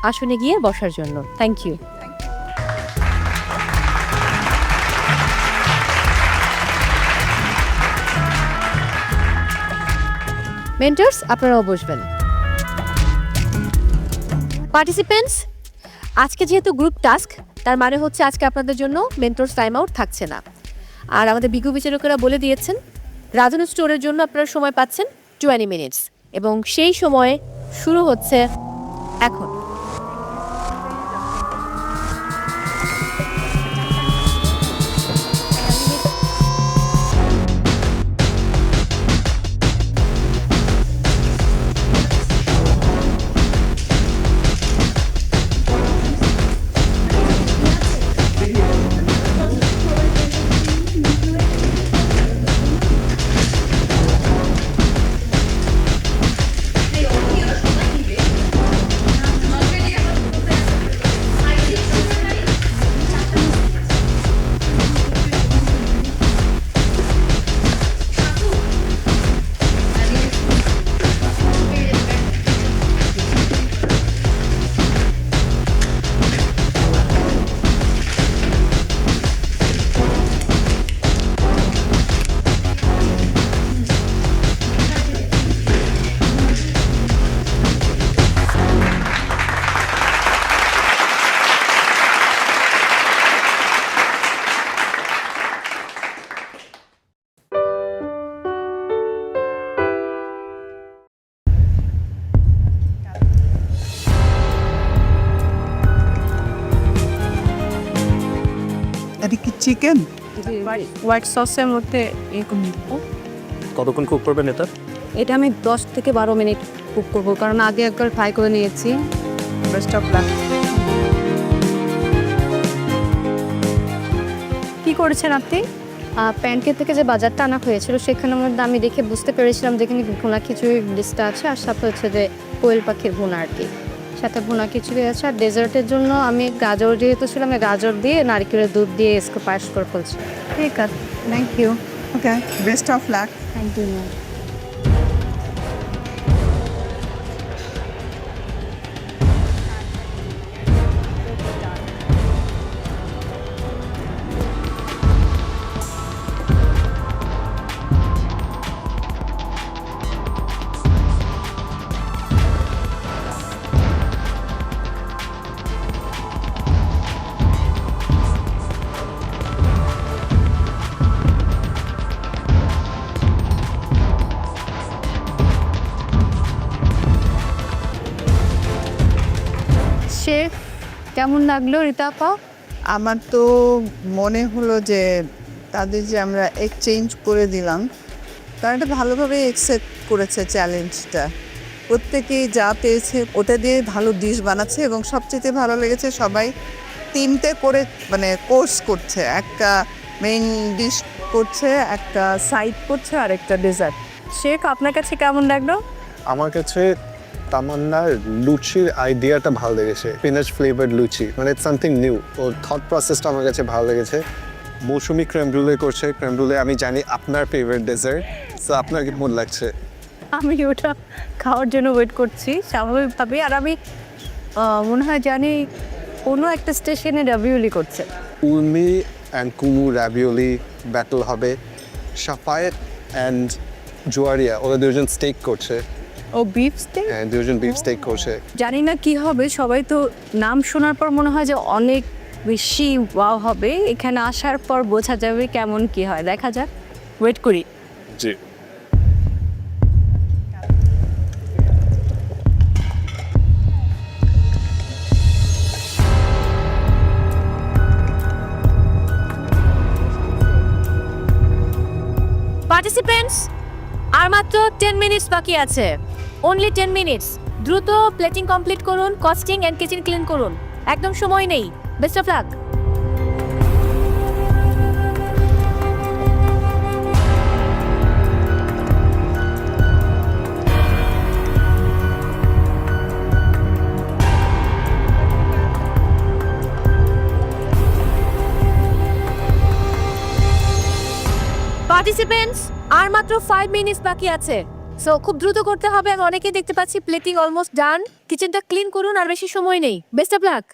আসনে গিয়ে বসার জন্য। Thank you. মেন্টরস, আপনারাও বসবেন। পার্টিসিপেন্টস, আজকে যেহেতু গ্রুপ টাস্ক, তার মানে হচ্ছে আজকে আপনাদের জন্য মেন্টরস টাইম আউট থাকছে না। আর আমাদের বিজ্ঞ বিচারকেরা বলে দিয়েছেন রাঁধুনি স্টোরের জন্য আপনারা সময় পাচ্ছেন 20 মিনিটস, এবং সেই সময় শুরু হচ্ছে এখন। চিকেন হোয়াইট সসের মধ্যে এরকম দিব। কতক্ষণ কুক করবেন এটা? এটা আমি 10 থেকে 12 মিনিট কুক করবো, কারণ আগে একবার ফ্রাই করে নিয়েছি। Best of lakh. কি করেছেন আপনি? প্যানকেক থেকে যে বাজারটা আনা হয়েছিল সেখানের মধ্যে আমি দেখে বুঝতে পেরেছিলাম যেখানে ভুনা খিচুড়ি ডিশটা আছে, আর সাথে হচ্ছে যে কোয়েল পাখির ভুনা আর কি, সাথে ভুনা খিচুড়ি আছে। আর ডেজার্টের জন্য আমি গাজর যেহেতু ছিল, আমি গাজর দিয়ে নারকেলের দুধ দিয়ে এসকে পায়েস করে ফেলছি। ঠিক আছে, thank you. Okay, best of luck. Thank you ma'am. Chef, কেমন লাগলো রিতা আপা? আমার তো মনে হলো যে তাদের যে আমরা এক্সচেঞ্জ করে দিলাম, তারা এটা ভালোভাবে অ্যাকসেপ্ট করেছে চ্যালেঞ্জটা। প্রত্যেকেই যা পেয়েছে ওটা দিয়ে ভালো ডিশ বানাচ্ছে, এবং সবচেয়ে ভালো লেগেছে সবাই 3টে করে মানে কোর্স করছে, একটা মেইন ডিশ করছে, একটা সাইড করছে, আর একটা ডেজার্ট। শেফ, আপনার কাছে কেমন লাগলো? আমার কাছে তামান্নার লুচির আইডিয়াটা ভালো লেগেছে, স্পিনাচ ফ্লেভার্ড লুচি, মানে it's something new. Or thought প্রসেসটা আমার কাছে ভালো লেগেছে। মৌসুমি ক্রেম ব্রুলে করছে, ক্রেম ব্রুলে আমি জানি আপনার ফেভারিট ডেজার্ট, সো আপনার কি মনে লাগছে? আমি ওটা খাওয়ার জন্য ওয়েট করছি স্বাভাবিকভাবে। আর আমি মনে হয় জানি কোনো একটা স্টেশনে রাভিওলি করছে। Urmi and Kumu ravioli battle হবে। সাফায়েত অ্যান্ড জোয়ারিয়া ওরা দুজন স্টেক করছে। ও বিফ স্টেক? হ্যাঁ, দুজন বিফ স্টেক করছে। জানি না কি হবে, সবাই তো নাম শোনার পর মনে হয় যে অনেক বেশি ওয়াও হবে। এখানে আসার পর বোঝা যাবে কেমন কি হয়, দেখা যাক, ওয়েট করি। জি। পার্টিসিপেন্টস, আর মাত্র 10 মিনিটস বাকি আছে, অনলি 10 মিনিটস। দ্রুত প্লেটিং কমপ্লিট করুন, কস্টিং এন্ড কিচেন ক্লিন করুন, একদম সময় নেই। Best of lakh. পার্টিসিপেন্টস, আর মাত্র 5 মিনিটস বাকি আছে, সো খুব দ্রুত করতে হবে। আমি অনেকেই দেখতে পাচ্ছি প্লেটিং অলমোস্ট ডান, কিচেনটা ক্লিন করুন, আর বেশি সময় নেই। Best of lakh.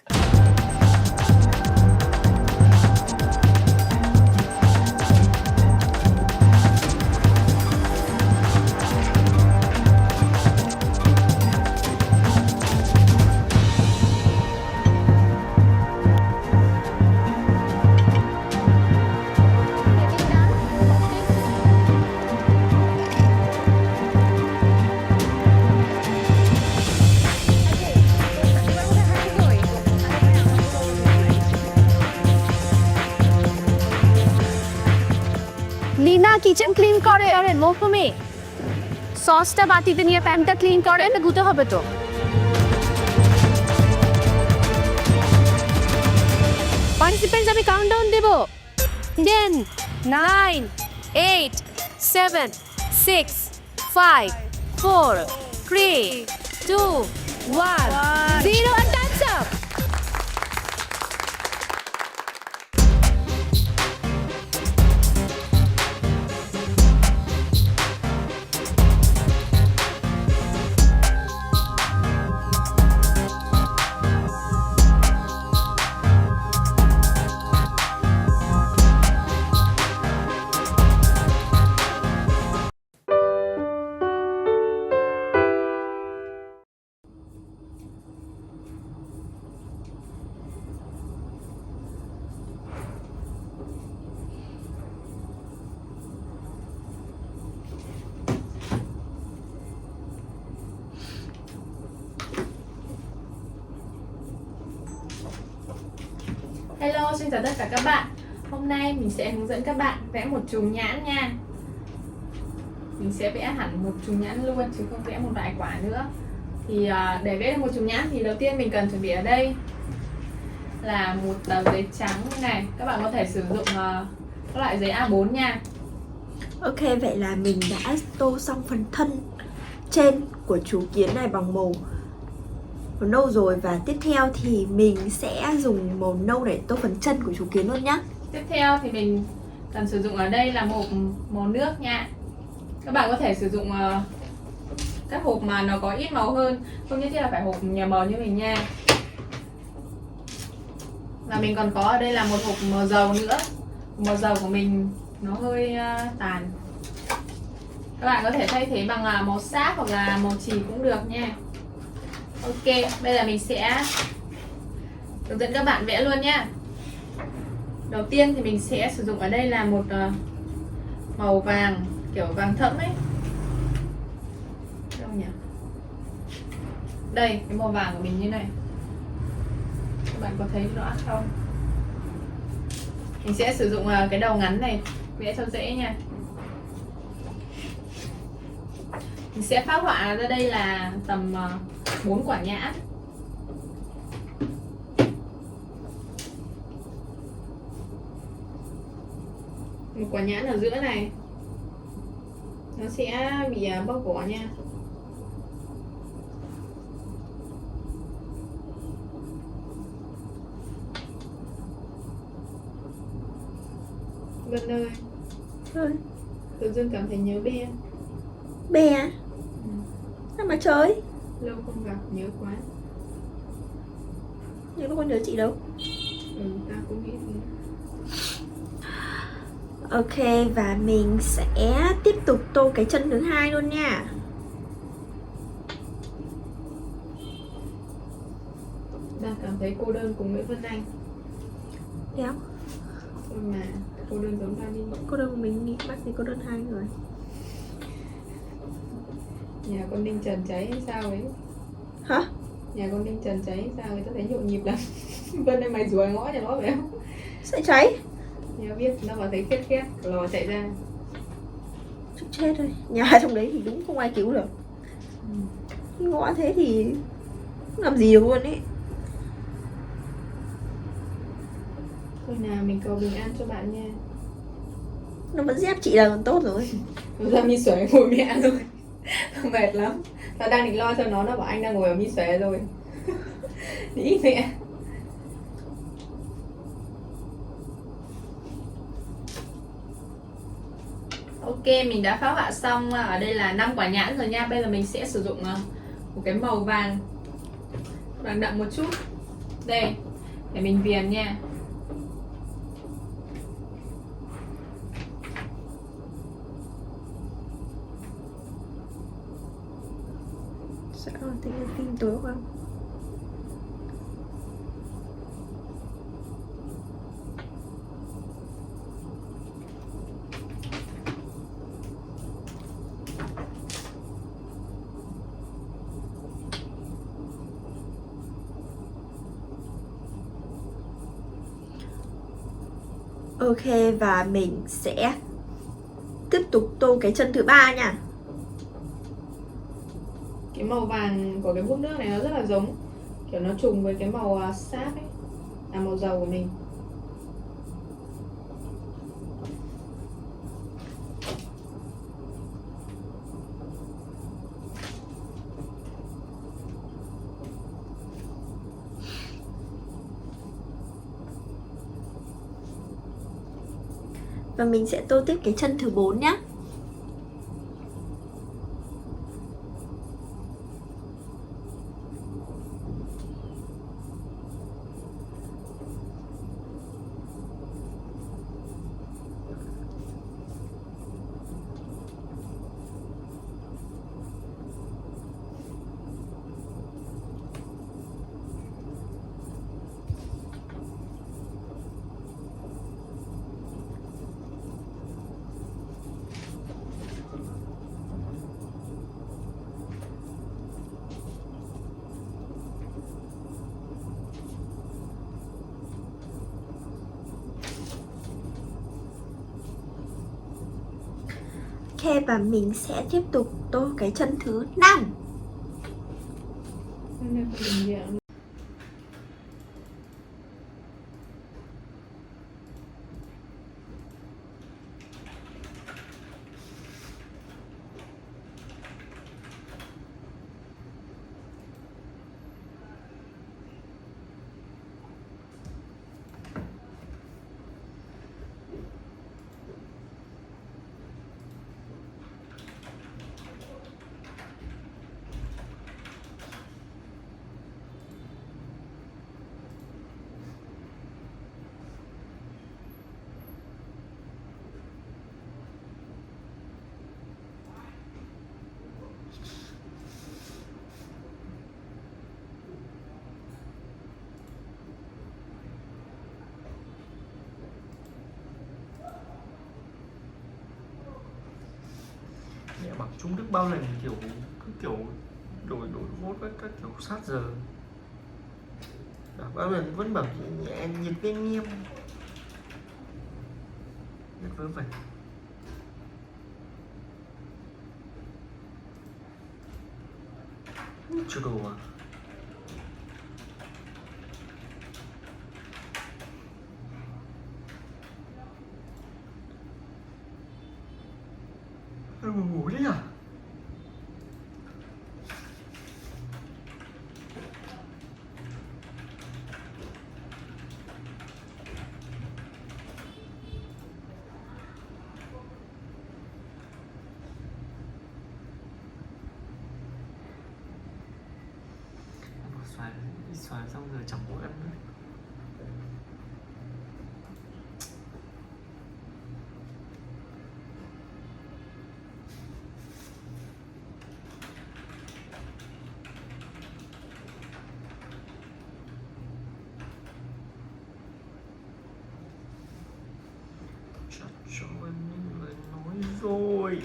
Leena kitchen clean করে। আরে মৌসুমি, সসটা বাটিতে নিয়ে প্যানটা ক্লিন করে, ধুতে হবে তো। পার্টিসিপেন্টস, আমি countdown Dev. 10, 9, 8, 7, 6, 5, 4, 3, 2, 1, 0, and time's up. Hello, xin chào tất cả các bạn. Hôm Hôm nay mình sẽ hướng dẫn các bạn vẽ một chùm nhãn nha. Mình sẽ vẽ hẳn một chùm nhãn luôn chứ không vẽ một vài quả nữa. Thì để vẽ được một chùm nhãn thì đầu tiên mình cần chuẩn bị ở đây là một tờ giấy trắng như này. Các bạn có thể sử dụng các loại giấy A4 nha. Ok, vậy là mình đã tô xong phần thân trên của chú kiến này bằng màu nâu rồi. Và tiếp theo thì mình sẽ dùng màu nâu để tô phần chân của chú kiến luôn nhá. Tiếp theo thì mình cần sử dụng ở đây là một màu nước nha. Các bạn có thể sử dụng các hộp mà nó có ít màu hơn, không nhất thiết là phải hộp nhiều màu như mình nha. Và mình còn có ở đây là một hộp màu dầu nữa. Màu dầu của mình nó hơi tàn. Các bạn có thể thay thế bằng màu sáp hoặc là màu chì cũng được nha. Ok, bây giờ mình sẽ hướng dẫn các bạn vẽ luôn nhé. Đầu tiên thì mình sẽ sử dụng ở đây là một màu vàng, kiểu vàng thẫm ấy. Đâu nhỉ? Đây, cái màu vàng của mình như này. Các bạn có thấy rõ không? Mình sẽ sử dụng cái đầu ngắn này vẽ cho dễ nha. Mình sẽ phác họa ra đây là tầm 4 quả nhãn. Một quả nhãn ở giữa này nó sẽ bị bóc vỏ nha. Vân ơi, tự dưng cảm thấy nhớ Be. Be à? Sao mà chơi? Lâu không gặp, nhớ quá. Nhưng nó có nhớ chị đâu. Ta cũng nghĩ thế. Ok, và mình sẽ tiếp tục tô cái chân thứ hai luôn nha. Đang cảm thấy cô đơn cùng Nguyễn Vân Anh. Đéo. Mà cô đơn giống ra đi. Cô đơn của mình đi, bác thì cô đơn 2 người. Nhà con Đinh Trần cháy hay sao ấy? Hả? Nhà con Đinh Trần cháy hay sao người ta thấy nhộn nhịp lắm. Vân ơi, mày rùa ngõ nhà nó phải không? Sẽ cháy? Nhà biết nó bảo thấy khét khét, lò chạy ra. Chắc chết rồi. Nhà trong đấy thì đúng không ai cứu được. Ngõ thế thì không làm gì được luôn ấy. Thôi nào, mình cầu bình an cho bạn nha. Nó vẫn dép chị là còn tốt rồi. Nó ra mi xuể ngồi mẹ rồi. Mệt lắm. Tao đang định lo cho nó bảo anh đang ngồi ở mi xuể rồi. Nghĩ mẹ. Ok, mình đã phác họa xong. Ở đây là 5 quả nhãn rồi nha. Bây giờ mình sẽ sử dụng một cái màu vàng đậm một chút. Đây, để mình viền nha. Sợ tính là phim tối không? Ok, và mình sẽ tiếp tục tô cái chân thứ ba nha. Cái màu vàng của cái bút nước này nó rất là giống, kiểu nó trùng với cái màu sáp ấy, là màu dầu của mình. Và mình sẽ tô tiếp cái chân thứ 4 nhé. Ok, và mình sẽ tiếp tục tô cái chân thứ 5. Mẹ bảo Trung Đức bao lần kiểu cứ kiểu đổi vote các kiểu sát giờ. Bảo bao lần vẫn bảo nhẹ nhiệt viên nghiêm. Rất vớ vẩn. Chưa đồ à? Ngủ đi à? Xoài xong rồi chẳng muốn ăn nữa. Cho anh những lời nói rồi.